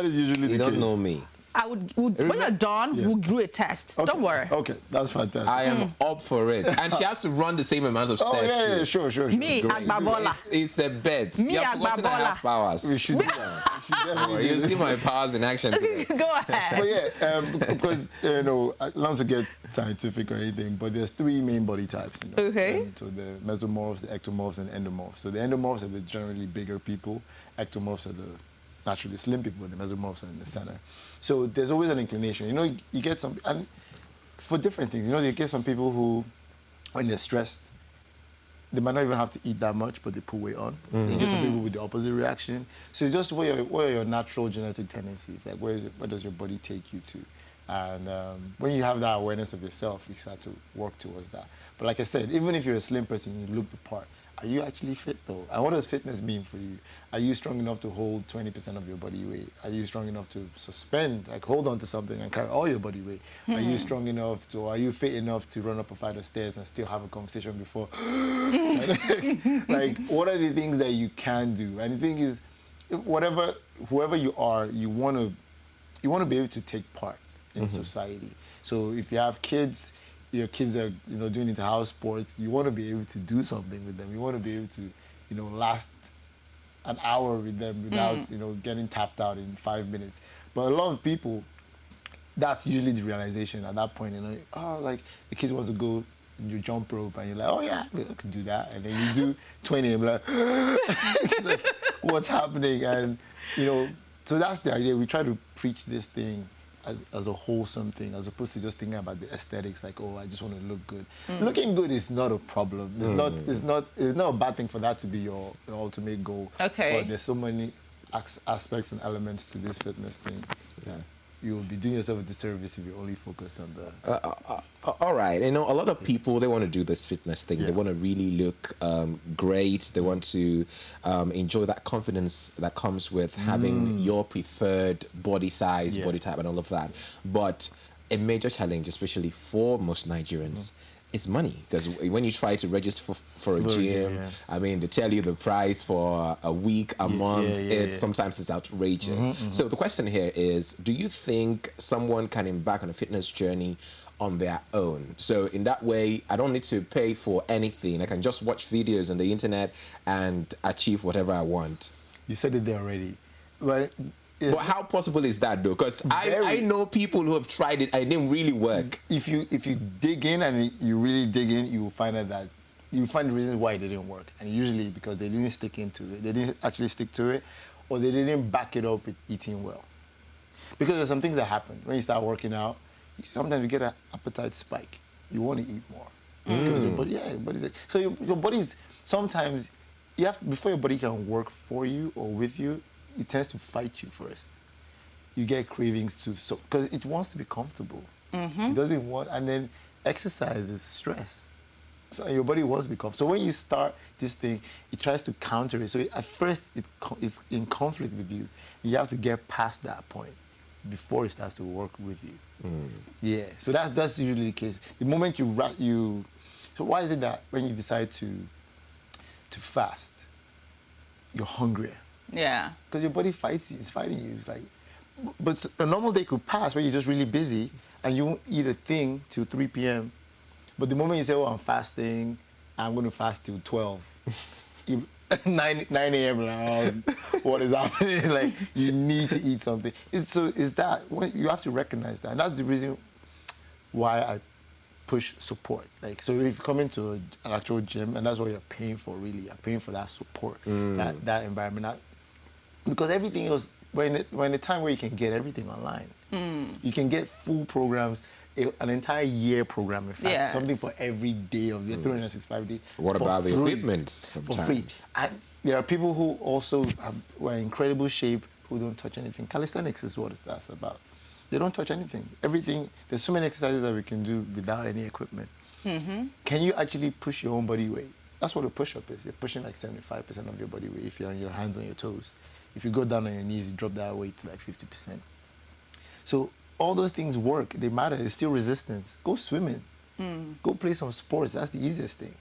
is usually the case. You don't know me. I would when you're done, we'll do a test. Okay. Don't worry. Okay, that's fantastic. I am up for it. And she has to run the same amount of stairs too. Sure. Me, Agbabola. It's a bet. Me, You have forgotten I have Agbabola. powers. We should do that. We should definitely do You see this. my powers in action today. Go ahead. But yeah, because not to get scientific or anything, but there's 3 main body types. Okay. So the mesomorphs, the ectomorphs, and endomorphs. So the endomorphs are the generally bigger people. Ectomorphs are the naturally slim people, and the mesomorphs are in the center. So there's always an inclination. You get some, and for different things. You get some people who, when they're stressed, they might not even have to eat that much, but they put weight on. You get some people with the opposite reaction. So it's just what are your natural genetic tendencies? Like where does your body take you to? And when you have that awareness of yourself, you start to work towards that. But like I said, even if you're a slim person, you look the part. Are you actually fit though? And what does fitness mean for you? Are you strong enough to hold 20% of your body weight? Are you strong enough to suspend, like hold on to something and carry all your body weight? Are you strong enough to, or are you fit enough to run up a flight of stairs and still have a conversation before? Like, what are the things that you can do? And the thing is, whoever you are, you want to be able to take part in society. So if you have kids, your kids are doing inter-house sports, you want to be able to do something with them. You want to be able to last an hour with them without getting tapped out in 5 minutes. But a lot of people, that's usually the realization at that point. Like the kids want to go and you jump rope, and you're like, oh yeah, I can do that. And then you do 20 and be like, it's like, what's happening? And so that's the idea. We try to preach this thing as a wholesome thing, as opposed to just thinking about the aesthetics, like, oh, I just want to look good. Looking good is not a problem. It's not a bad thing for that to be your ultimate goal. Okay. But there's so many aspects and elements to this fitness thing. Yeah. You'll be doing yourself a disservice if you're only focused on the... All right. A lot of people, they want to do this fitness thing. They want to really look great. They want to enjoy that confidence that comes with having your preferred body size, body type, and all of that. But a major challenge, especially for most Nigerians, is money. Because when you try to register for a gym, I mean, they tell you the price for a week, a month. Sometimes it's outrageous. So the question here is, do you think someone can embark on a fitness journey on their own? So in that way, I don't need to pay for anything. I can just watch videos on the internet and achieve whatever I want. You said it there already. But how possible is that though? Because I know people who have tried it and it didn't really work. If you dig in and you really dig in, you will find out that you find the reasons why it didn't work. And usually because they didn't stick into it. They didn't actually stick to it, or they didn't back it up with eating well. Because there's some things that happen when you start working out. Sometimes you get an appetite spike. You want to eat more. Because your body, so your body's, sometimes you have, before your body can work for you or with you, it tends to fight you first. You get cravings too, because it wants to be comfortable. It doesn't want, and then exercise is stress. So your body wants to be comfortable. So when you start this thing, it tries to counter it. So at first, it's in conflict with you. You have to get past that point before it starts to work with you. Yeah, so that's usually the case. The moment so why is it that when you decide to fast, you're hungrier? Yeah. Because your body fights you, it's fighting you. It's like, but a normal day could pass where you're just really busy and you won't eat a thing till 3 p.m. But the moment you say, oh, I'm fasting, I'm going to fast till 12. 9 a.m. Like, what is happening? Like, you need to eat something. You have to recognize that. And that's the reason why I push support. Like, so if you come into an actual gym, and that's what you're paying for, really, you're paying for that support, that environment. Because everything else, we're in a time where you can get everything online. You can get full programs, an entire year program, in fact, something for every day of the 365 days. What about the equipment sometimes? For free. And there are people who also were in incredible shape who don't touch anything. Calisthenics is what that's about. They don't touch anything. Everything, there's so many exercises that we can do without any equipment. Can you actually push your own body weight? That's what a push-up is. You're pushing like 75% of your body weight if you're on your hands on your toes. If you go down on your knees, you drop that weight to like 50%. So all those things work. They matter. It's still resistance. Go swimming. Go play some sports. That's the easiest thing.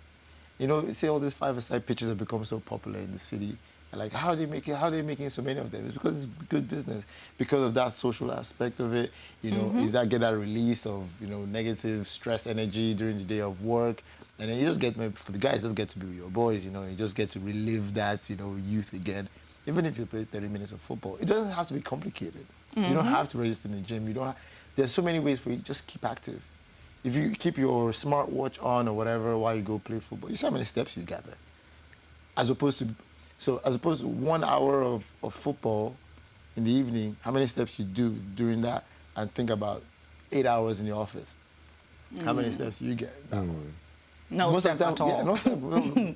You know, say all these five-a-side pitches have become so popular in the city. And like, how are they making so many of them? It's because it's good business. Because of that social aspect of it, you know, is that get that release of, you know, negative stress energy during the day of work. And then you just get, for the guys, just get to be with your boys, you know, you just get to relive that, you know, youth again. Even if you play 30 minutes of football, it doesn't have to be complicated. You don't have to register in the gym. You don't there's so many ways for you. Just keep active. If you keep your smartwatch on or whatever while you go play football, you see how many steps you gather. As opposed to 1 hour of football in the evening, how many steps you do during that, and think about 8 hours in the office. How many steps you get that one? No Most step of the time, at all. yeah, no step.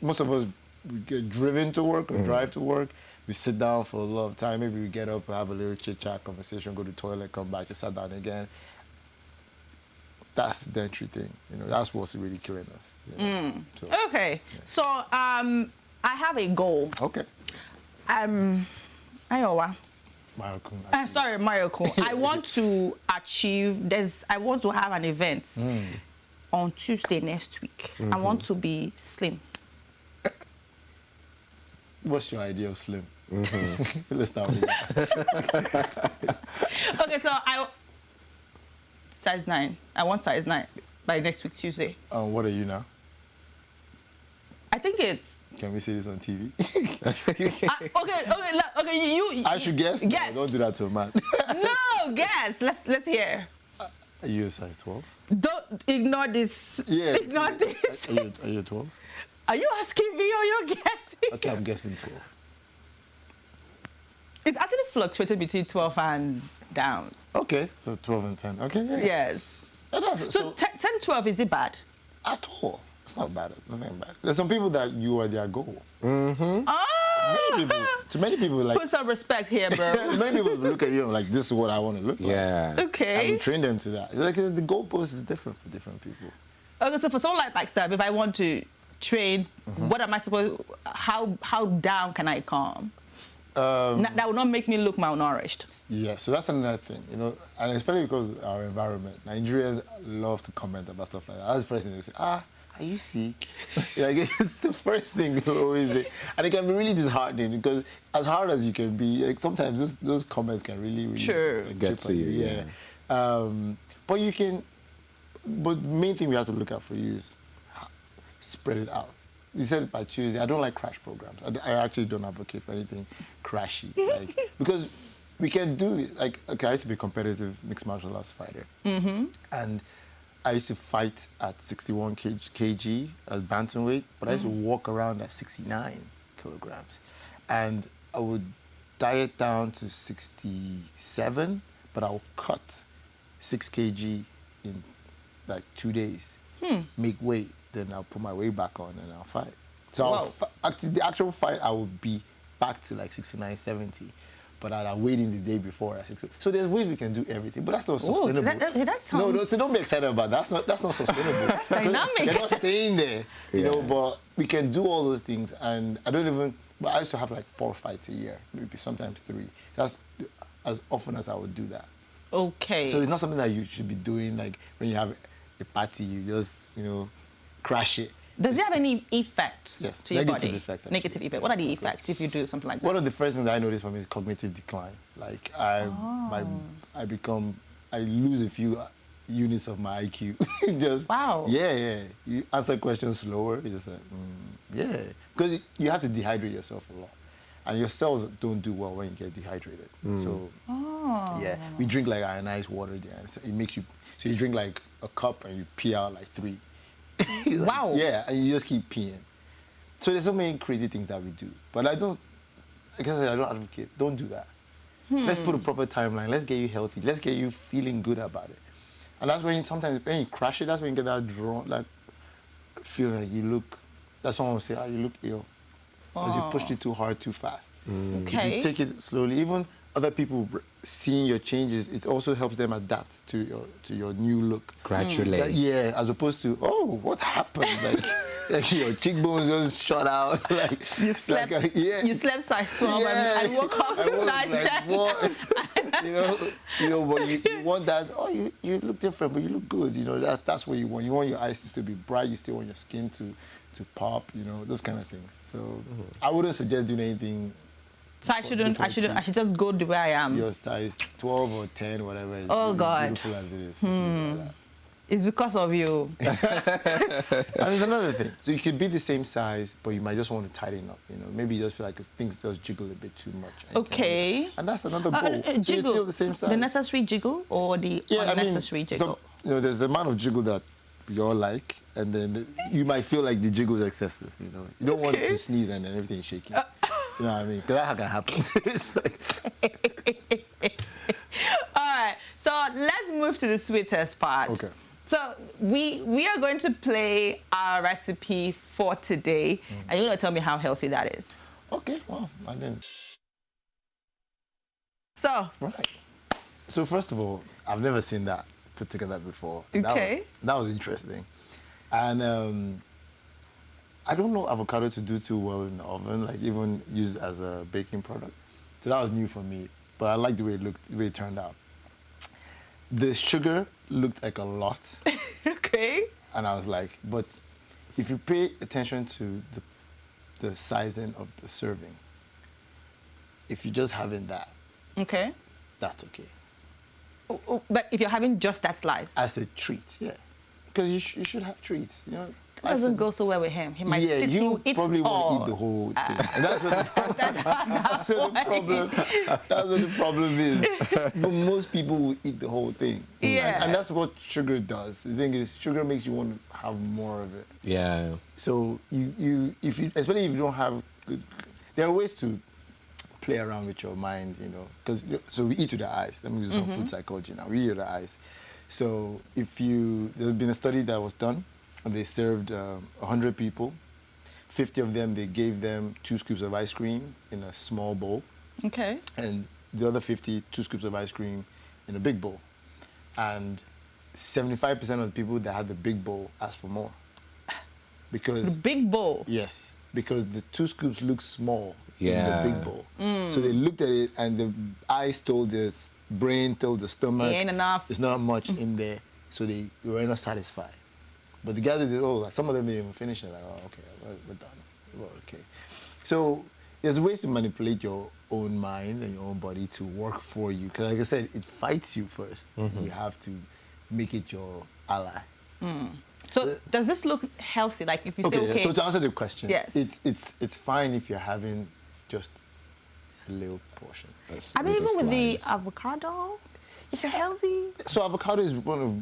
Most of us we get driven to work or drive to work. We sit down for a lot of time. Maybe we get up, have a little chit-chat, conversation, go to the toilet, come back, just sat down again. That's the entry thing. You know, that's what's really killing us. You know? So, Okay. So I have a goal. okay. Iowa. Mayokun, Sorry, Mayoko. I want to achieve I want to have an event on Tuesday next week. I want to be slim. What's your idea of slim? Let's start with that. Okay, so size 9. I want size 9 by next week Tuesday. What are you now? I think it's. Can we see this on TV? Okay. You. I should guess? Guess. No, don't do that to a man. No, guess. Let's hear. Are you a size 12? Don't ignore this. Yeah. Ignore this. Are you 12? Are you asking me or you're guessing? Okay, I'm guessing 12. It's actually fluctuated between 12 and down. Okay, so 12 and 10. Okay, yeah. Yes. So 10, 12, is it bad? At all. It's not bad. Nothing bad. There's some people that you are their goal. Many people like. Put some respect here, bro. Many people look at you and like, this is what I want to look like. Yeah. Okay. And you train them to that. It's like the goalpost is different for different people. Okay, so for someone like myself, if I want to train, what am I supposed? How down can I come? That will not make me look malnourished. Yeah, so that's another thing, you know, and especially because of our environment. Nigerians love to comment about stuff like that. That's the first thing they say. Are you sick? Like, it's the first thing they always say. And it can be really disheartening because as hard as you can be, like, sometimes those comments can really Sure. like, Get to you, yeah. But the main thing we have to look at for you is spread it out. You said by Tuesday. I don't like crash programs. I actually don't advocate for anything crashy. Because we can do this. Like, okay, I used to be a competitive mixed martial arts fighter. And I used to fight at 61 kg as bantamweight, but I used to walk around at 69 kilograms. And I would diet down to 67, but I'll cut 6 kg in like 2 days, make weight, then I'll put my weight back on and I'll fight. So the actual fight, I will be back to like 69, 70. But I'll wait in the day before at 60. So there's ways we can do everything, but that's not sustainable. That sounds... No, don't be excited about that. That's not sustainable. That's dynamic. They're not staying there, you know, but we can do all those things. And but I used to have like 4 fights a year, maybe sometimes 3. That's as often as I would do that. Okay. So it's not something that you should be doing like when you have a party, you just, you know, crash it. Does it have any effect to your negative body? Effects, Negative effect. What are the effects if you do something like that? One of the first things that I noticed for me is cognitive decline. Like I lose a few units of my IQ. Just wow. Yeah. You answer questions slower. You just yeah, because you have to dehydrate yourself a lot, and your cells don't do well when you get dehydrated. So yeah, we drink like ionized water there. So it makes you. So you drink like a cup and you pee out like 3. Like, wow. Yeah, and you just keep peeing. So there's so many crazy things that we do. But I don't advocate. Don't do that. Let's put a proper timeline. Let's get you healthy. Let's get you feeling good about it. And that's when sometimes when you crash it, that's when you get that drawn, like feeling like you look, that's someone will say, you look ill. Because you pushed it too hard, too fast. Okay. If you take it slowly, even other people seeing your changes, it also helps them adapt to your new look. Gradually. Yeah, as opposed to, what happened? Like your cheekbones just shot out. Like you slept, you slept size 12 and woke up size 10. But you want that. Oh, you look different, but you look good. That's what you want. You want your eyes to still be bright. You still want your skin to pop. Those kind of things. So I wouldn't suggest doing anything. So I should just go the way I am. Your size 12 or 10, whatever. Is God. Beautiful as it is. Just leave it like that. It's because of you. And there's another thing. So you could be the same size, but you might just want to tighten up. Maybe you just feel like things just jiggle a bit too much. Okay. And that's another goal. So Jiggle. you're still the same size. The necessary jiggle or the unnecessary jiggle? There's the amount of jiggle that you all like, and then you might feel like the jiggle is excessive. You don't want to sneeze and then everything is shaking. You know what I mean? Because that can happen. It's like... All right. So let's move to the sweetest part. Okay. So we are going to play our recipe for today, and you're going to tell me how healthy that is. Okay, well, I didn't. So. Right. So first of all, I've never seen that put together before. Okay. That was interesting. And I don't know avocado to do too well in the oven, like even used as a baking product. So that was new for me, but I liked the way it looked, the way it turned out. The sugar looked like a lot. Okay. And I was like, but if you pay attention to the sizing of the serving, if you're just having that, okay, that's okay. But if you're having just that slice? As a treat, yeah. Because you should have treats, It doesn't go so well with him. He might sit you eat probably all. want to eat the whole thing. And that's what the problem is. But most people will eat the whole thing. Yeah. And that's what sugar does. The thing is, sugar makes you want to have more of it. Yeah. So especially if you don't have good, there are ways to play around with your mind, so we eat with the eyes. Let me use some food psychology now. We eat with the eyes. So there's been a study that was done, and they served 100 people. 50 of them, they gave them 2 scoops of ice cream in a small bowl. Okay. And the other 50, 2 scoops of ice cream in a big bowl. And 75% of the people that had the big bowl asked for more. Because the big bowl? Yes, because the 2 scoops look small in Yeah. the big bowl. So they looked at it, and the eyes told the brain, told the stomach, It ain't enough. there's not much in there. So they were not satisfied. But the guys who did, some of them didn't even finish it. Like, oh, okay, we're done. We're okay. So there's ways to manipulate your own mind and your own body to work for you. Because like I said, it fights you first. You have to make it your ally. So does this look healthy? Like if you say, okay. So to answer the question, yes. it's fine if you're having just a little portion. I mean, even with the avocado, is it healthy? So avocado is one of the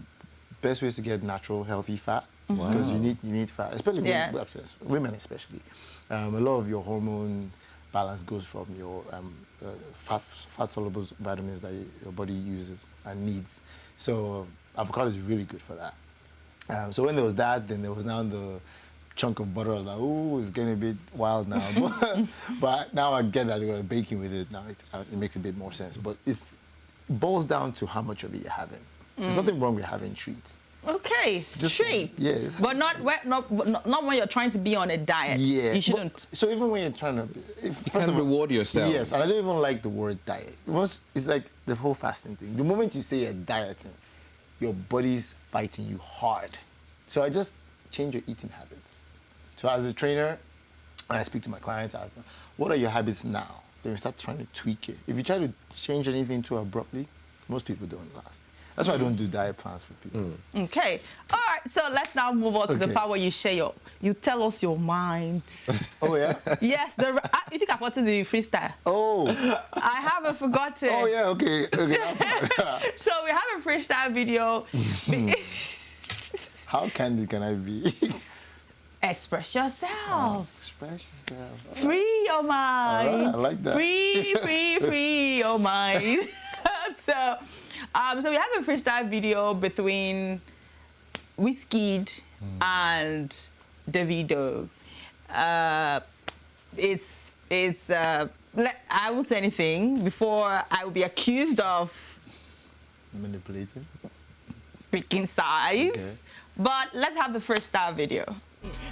best ways to get natural, healthy fat. Because you need fat, especially women especially. A lot of your hormone balance goes from your fat-soluble vitamins that your body uses and needs. So avocado is really good for that. So when there was that, then there was now the chunk of butter. I was like, ooh, it's getting a bit wild now. But now I get that you're baking with it. Now it makes a bit more sense. But it boils down to how much of it you're having. There's nothing wrong with having treats. Okay, treats. Yes. But not when you're trying to be on a diet. Yeah. You shouldn't. So even when you're trying to... You can reward yourself. Yes, and I don't even like the word diet. It's like the whole fasting thing. The moment you say you're dieting, your body's fighting you hard. So I just change your eating habits. So as a trainer, when I speak to my clients, I ask them, what are your habits now? Then we start trying to tweak it. If you try to change anything too abruptly, most people don't last. That's why I don't do diet plans for people. Okay. All right. So let's now move on to the part where you share you tell us your mind. Oh, yeah? Yes. You think I've forgotten the freestyle? Oh. I haven't forgotten. Oh, yeah. Okay. So we have a freestyle video. How candid can I be? Express yourself. Express yourself. Free your mind. All right, I like that. Free your mind. So we have a freestyle video between Wizkid and Davido. I won't say anything before I will be accused of manipulating, picking sides. Okay. But let's have the freestyle video.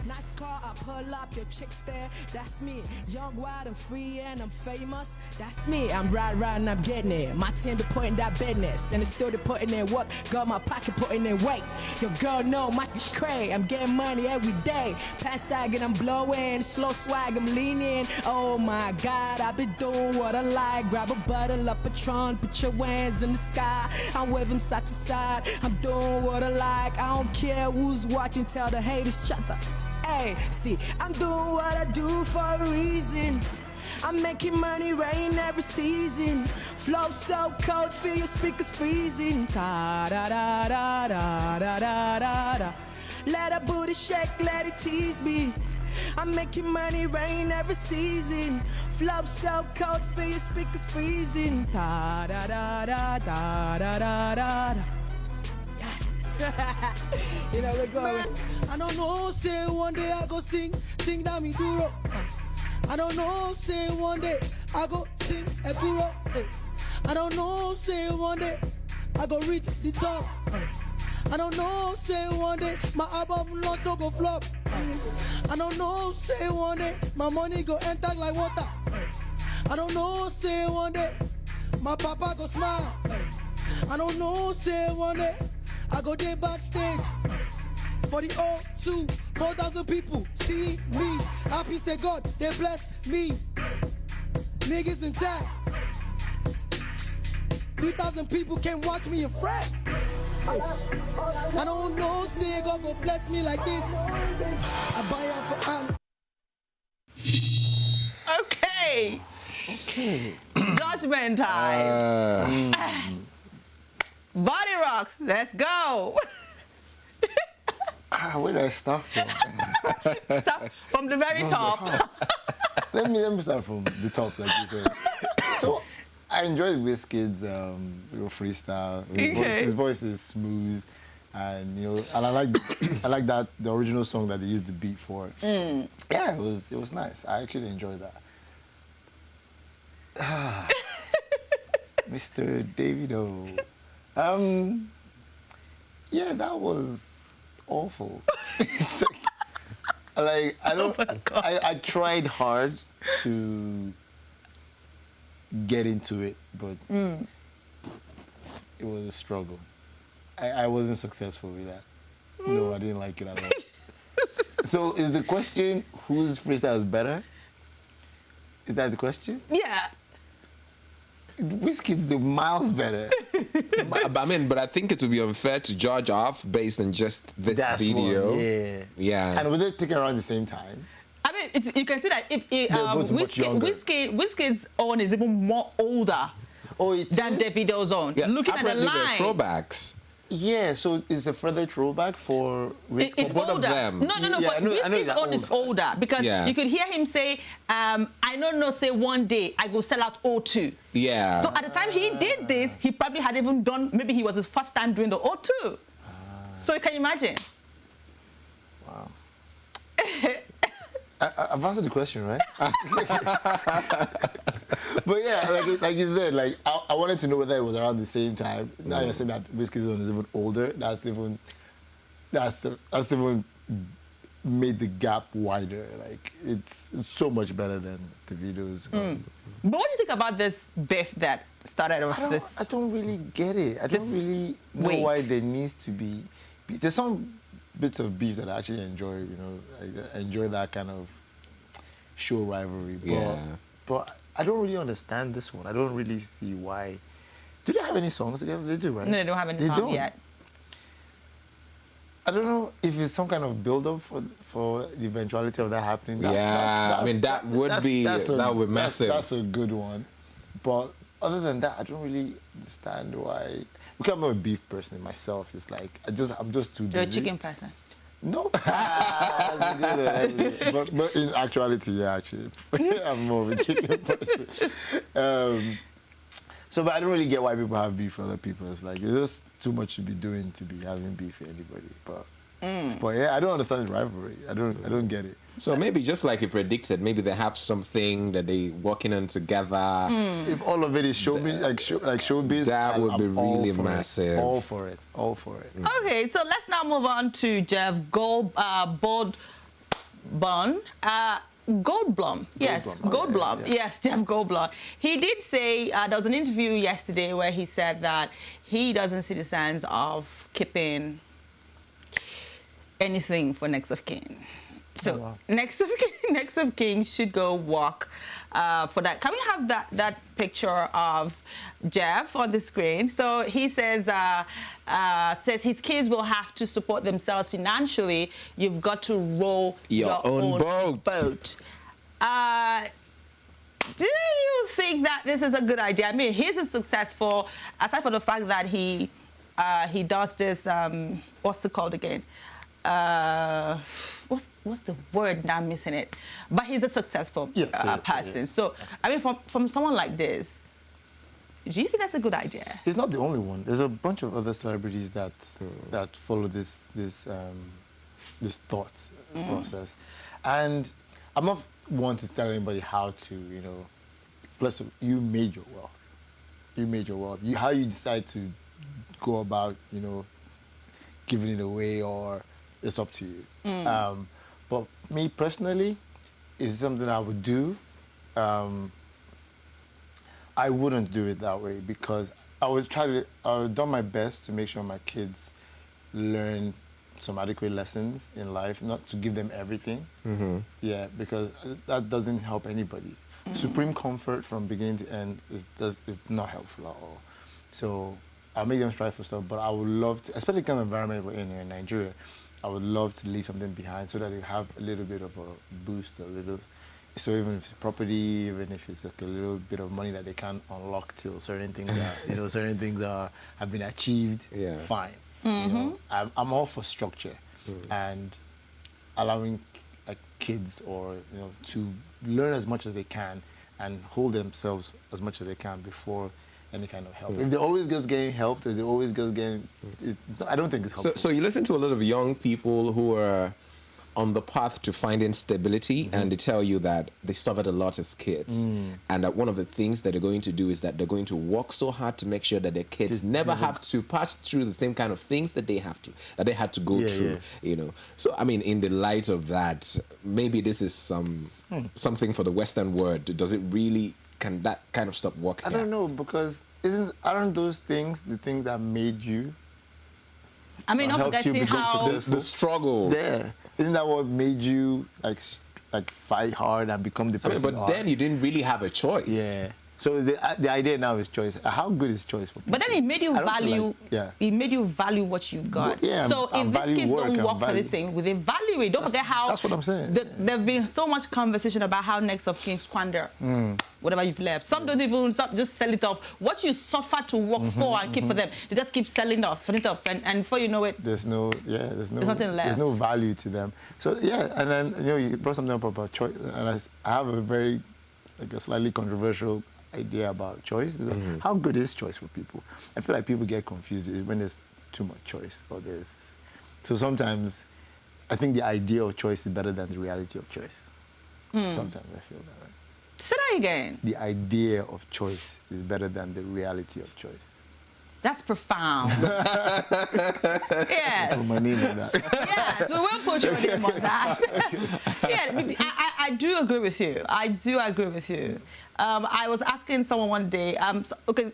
Nice car, I pull up, your chicks there, that's me. Young, wild, and free, and I'm famous, that's me. I'm riding, I'm getting it. My team be putting that business, and the studio putting in work. Got my pocket putting in weight. Your girl know my cray. I'm getting money every day. Pants sagging, I'm blowing. Slow swag, I'm leaning. Oh my God, I be doing what I like. Grab a bottle of Patron, put your hands in the sky. I'm waving side to side. I'm doing what I like. I don't care who's watching. Tell the haters shut the. Hey, see, I'm doing what I do for a reason. I'm making money rain every season. Flow so cold, feel your speakers freezing. Da da da da da da da da da. Let her booty shake, let it tease me. I'm making money rain every season. Flow so cold, feel your speakers freezing. Da da da da da da da da. You know we're going. I don't know, say one day I go sing that me duro. I don't know, say one day I go sing a duro. I don't know, say one day I go reach the top. I don't know, say one day my album not to go flop. I don't know, say one day my money go enter like water. I don't know, say one day my papa go smile. I don't know, say one day I go there backstage for the O2, 4,000 people see me. Happy say God, they bless me. Niggas intact. 3,000 people can watch me in France. I don't know, say God go bless me like this. I buy out for Okay. Judgment time. Body Rocks, let's go. Where do I start from? Start from the very top. Let me start from the top, like you said. So I enjoyed Wizkid's freestyle. His voice is smooth, and and I like that the original song that they used the beat for. Yeah, it was nice. I actually enjoyed that. Mr. Davido. Yeah, that was awful. Like I tried hard to get into it, but it was a struggle. I wasn't successful with that. No, I didn't like it at all. So is the question whose freestyle is better? Is that the question? Yeah. Wizkid's miles better. but I think it would be unfair to judge off based on just this video. One, yeah. And were they taken around the same time? I mean, you can see that if Wizkid's own is even more older than Davido's own. Yeah, looking at the lines. Throwbacks. Yeah, so it's a further throwback for Wizkid. It's both older. Of them. No, but Wizkid's own is older because you could hear him say, I don't know, say one day I go sell out O2. Yeah. So at the time he did this, he probably had even done, maybe he was his first time doing the O2. So you can imagine. Wow. I've answered the question, right? But yeah, like you said, like I wanted to know whether it was around the same time. Now you're saying that Wizkid's one is even older. That's even made the gap wider. Like it's so much better than the videos. But what do you think about this beef that started with this? I don't really get it. I don't really know why there needs to be. There's some bits of beef that I actually enjoy. I enjoy that kind of show rivalry. But I don't really understand this one. I don't really see why. Do they have any songs together? They do, right? No, they don't have any songs yet. I don't know if it's some kind of build-up for the eventuality of that happening. I mean, that would be massive. That's a good one. But other than that, I don't really understand why. Because I'm not a beef person myself. It's like I'm just too busy. You're a chicken person. No. but in actuality, yeah, actually, I'm more of a chicken person. But I don't really get why people have beef with other people. It's like there's just too much to be doing to be having beef with anybody. But yeah, I don't understand the rivalry. I don't get it. So maybe just like you predicted, maybe they have something that they working on together. If all of it is showbiz, like showbiz, that would be really massive. All for it. Okay, so let's now move on to Jeff Goldblum Goldblum. Yes, Goldblum. Yeah. Yes, Jeff Goldblum. He did say, there was an interview yesterday where he said that he doesn't see the sense of keeping anything for Next of Kin. So Next of Kin should go walk for that. Can we have that picture of Jeff on the screen? So he says his kids will have to support themselves financially. You've got to row your own boat. Do you think that this is a good idea? I mean, he's a successful, aside from the fact that he does this, what's it called again? What's the word? Now I'm missing it. But he's a successful person. So, I mean, from someone like this, do you think that's a good idea? He's not the only one. There's a bunch of other celebrities that follow this thought process, and I'm not one to tell anybody how to, you know. Plus, you made your wealth. You made your wealth. How you decide to go about, you know, giving it away, or it's up to you. But me personally, is something I would do. I wouldn't do it that way, because I would do my best to make sure my kids learn some adequate lessons in life, not to give them everything. Yeah, because that doesn't help anybody. Supreme comfort from beginning to end is not helpful at all. So I'll make them strive for stuff, but I would love to, especially the kind of environment we're in here in Nigeria, I would love to leave something behind so that they have a little bit of a boost, so even if it's property, even if it's like a little bit of money that they can unlock till certain things have been achieved, fine. You know, I'm all for structure and allowing kids, or you know, to learn as much as they can and hold themselves as much as they can before any kind of help. If they're always just getting help, if they're always just getting, I don't think it's helpful. So you listen to a lot of young people who are on the path to finding stability, and they tell you that they suffered a lot as kids, and that one of the things that they're going to do is that they're going to work so hard to make sure that their kids never have to pass through the same kind of things that they had to go through. You know, so I mean, in the light of that, maybe this is something for the Western world. Does it really? Can that kind of stop working? I don't know, because aren't those things the things that made you? I mean, not forgetting how the struggles. Yeah, isn't that what made you like fight hard and become the person? But then you didn't really have a choice. Yeah. So the idea now is choice. How good is choice for people? But then it made you value. It made you value what you've got. Yeah, so if these kids don't work for this thing, will they value it? Don't forget how. That's what I'm saying. There've been so much conversation about how Next of Kin squander whatever you've left. Some don't even just sell it off. What you suffer to work for and keep for them, they just keep selling off, and before you know it, there's nothing left. There's no value to them. So and then you brought something up about choice, and I have a slightly controversial idea about choice. Is how good is choice for people? I feel like people get confused when there's too much choice, so sometimes I think the idea of choice is better than the reality of choice. Sometimes I feel that. Right? Say that again. The idea of choice is better than the reality of choice. That's profound. Yes. Put my name on that. Yes, we will put your name on that. I do agree with you. I do agree with you. I was asking someone one day,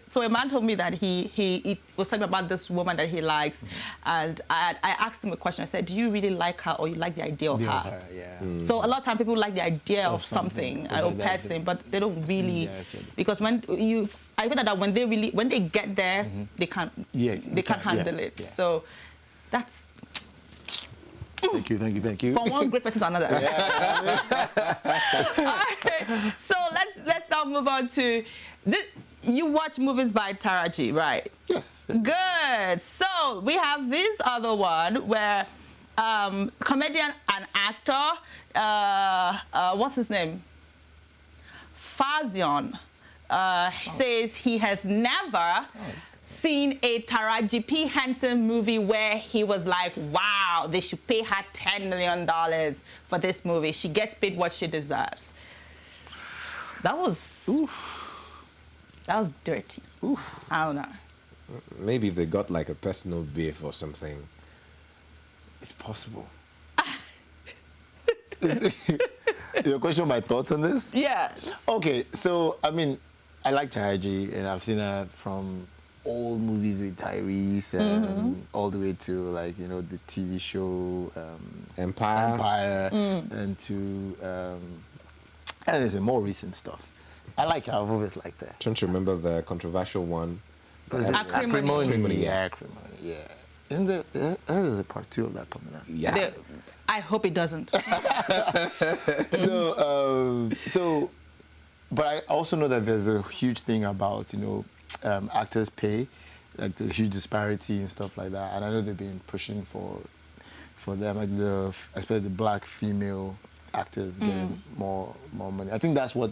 so a man told me that he was talking about this woman that he likes, and I asked him a question. I said, do you really like her, or you like the idea of her? So a lot of times people like the idea of something, or person, but they don't really, because I feel that when they get there, they can't handle it. Yeah. So that's. Thank you. From one great person to another. All right. So let's now move on to this. You watch movies by Taraji, right? Yes. Good. So we have this other one where comedian and actor, what's his name? Fazion says he has never seen a Taraji P. Henson movie where he was like, wow, they should pay her $10 million for this movie. She gets paid what she deserves. That was dirty. I don't know. Maybe if they got like a personal beef or something. It's possible. Your question, my thoughts on this? Yes. Okay, so I mean, I like Taraji, and I've seen her from old movies with Tyrese, all the way to like the TV show Empire, and to and there's more recent stuff. I like her. I've always liked her. Don't you remember the controversial one? Acrimony. Yeah, Acrimony. Yeah. Isn't there's a part 2 of that coming out? Yeah. I hope it doesn't. So, but I also know that there's a huge thing about actors' pay, like the huge disparity and stuff like that. And I know they've been pushing for them, like especially the black female actors getting more money. I think that's what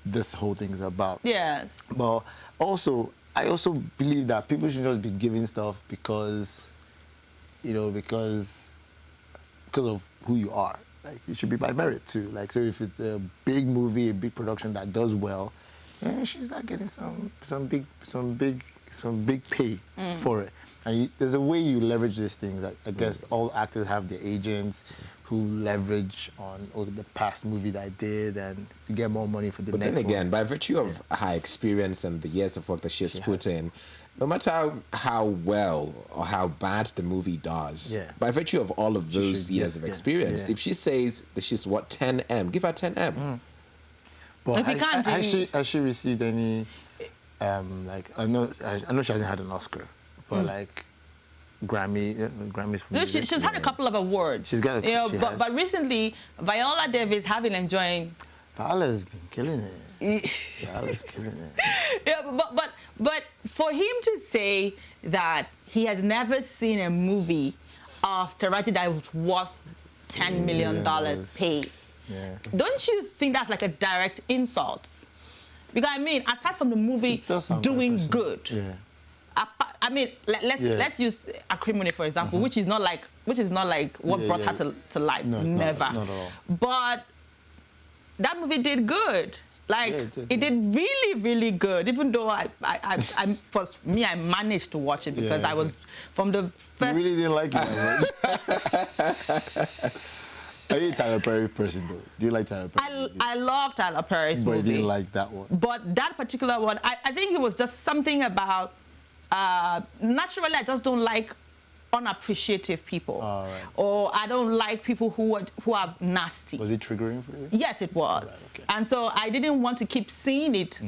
this whole thing is about. Yes. But also, I also believe that people should just be giving stuff because of who you are. Like, it should be by merit too. Like, so if it's a big movie, a big production that does well, she's not getting some big pay for it. And there's a way you leverage these things. I guess all actors have their agents who leverage on the past movie that I did and to get more money for the next one. But then again, by virtue of her experience and the years of work that she's put in, no matter how well or how bad the movie does, by virtue of all of those years of experience, if she says that she's 10M, give her 10M. But has she received any like I know she hasn't had an Oscar, but like Grammys from she's had a couple of awards. She's got but recently Viola Davis have been enjoying. Viola's been killing it. Viola's killing it. Yeah, but for him to say that he has never seen a movie of Taraji that was worth $10 million paid, don't you think that's like a direct insult? Because I mean, aside from the movie doing good, I mean, let's use Acrimony for example, which is not like what brought her to life. Never. Not at all. But that movie did good. Like it did really, really good. Even though I managed to watch it because I was from the first. You really didn't like it. Are you a Tyler Perry person though? Do you like Tyler Perry? I love Tyler Perry's movie. But you didn't like that one. But that particular one, I think it was just something about. Naturally, I just don't like unappreciative people, or I don't like people who are nasty. Was it triggering for you? Yes, it was. Right, and so I didn't want to keep seeing it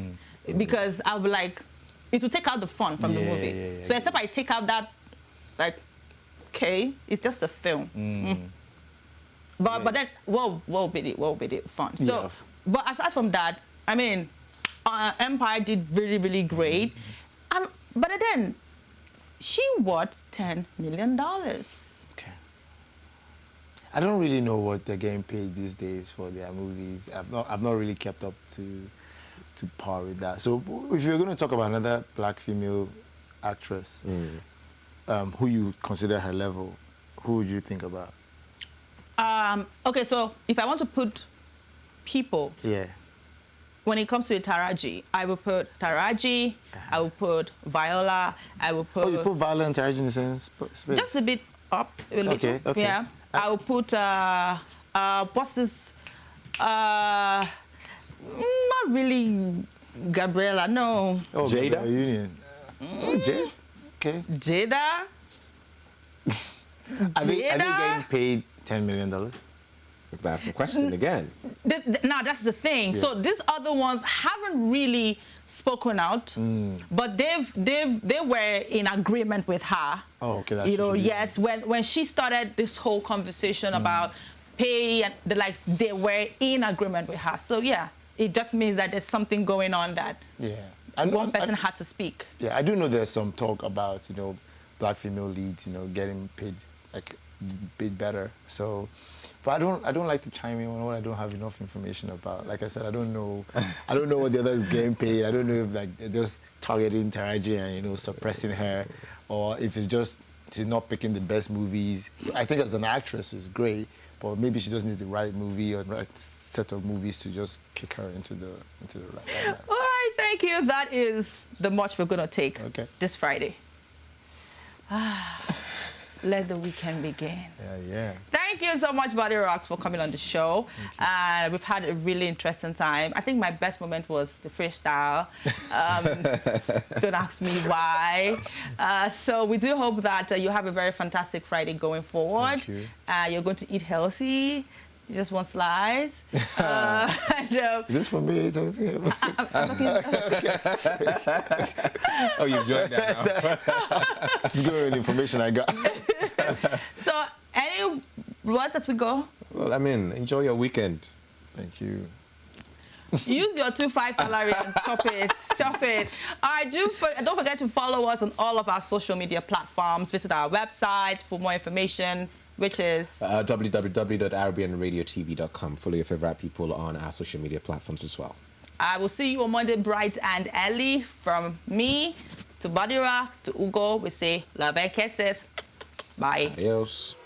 because I would like it would take out the fun from the movie. So except I take out that, like, okay, it's just a film. But then what be it fun? So, but aside from that, I mean, Empire did really, really great, but then she worth $10 million. Okay. I don't really know what they're getting paid these days for their movies. I've not really kept up to par with that. So if you're going to talk about another black female actress, who you consider her level, who would you think about? Okay, so if I want to put people, when it comes to Taraji, I will put Taraji, I will put Viola, I will put... Oh, you put Viola and Taraji in the same space? Just a bit up, a little. Okay. Yeah. I will put, what's this? Not really Gabriella, no. Oh, Jada? Union. Oh, Jada. Okay. Jada? Are they getting paid $10 million? That's the question again. Now, that's the thing. So these other ones haven't really spoken out, but they were in agreement with her. Oh, okay. That's yes, when she started this whole conversation about pay, and they were in agreement with her. So yeah, it just means that there's something going on that one person had to speak. Yeah, I do know there's some talk about black female leads getting paid like a bit better. So. But I don't like to chime in on what I don't have enough information about. Like I said, I don't know what the others getting paid. I don't know if they're just targeting Taraji and suppressing her, or if it's just she's not picking the best movies. I think as an actress is great, but maybe she just needs the right movie or the right set of movies to just kick her into the right. All right, thank you. That is the much we're gonna take this Friday. Let the weekend begin. Yeah. Thank Thank you so much, Body Rocks, for coming on the show. We've had a really interesting time. I think my best moment was the freestyle. Don't ask me why. So we do hope that you have a very fantastic Friday going forward. Thank you. You're going to eat healthy. You just want slice. Is this for me? Oh, you enjoyed that now. Just give me the information I got. So, any words as we go? Well, I mean, enjoy your weekend. Thank you. Use your 2-5 salary and chop it. Chop it. All right, don't forget to follow us on all of our social media platforms. Visit our website for more information, which is www.arabianradiotv.com. Follow your favorite people on our social media platforms as well. I will see you on Monday bright and early. From me to Body Rocks to Ugo, we say love and kisses. Bye. Adios.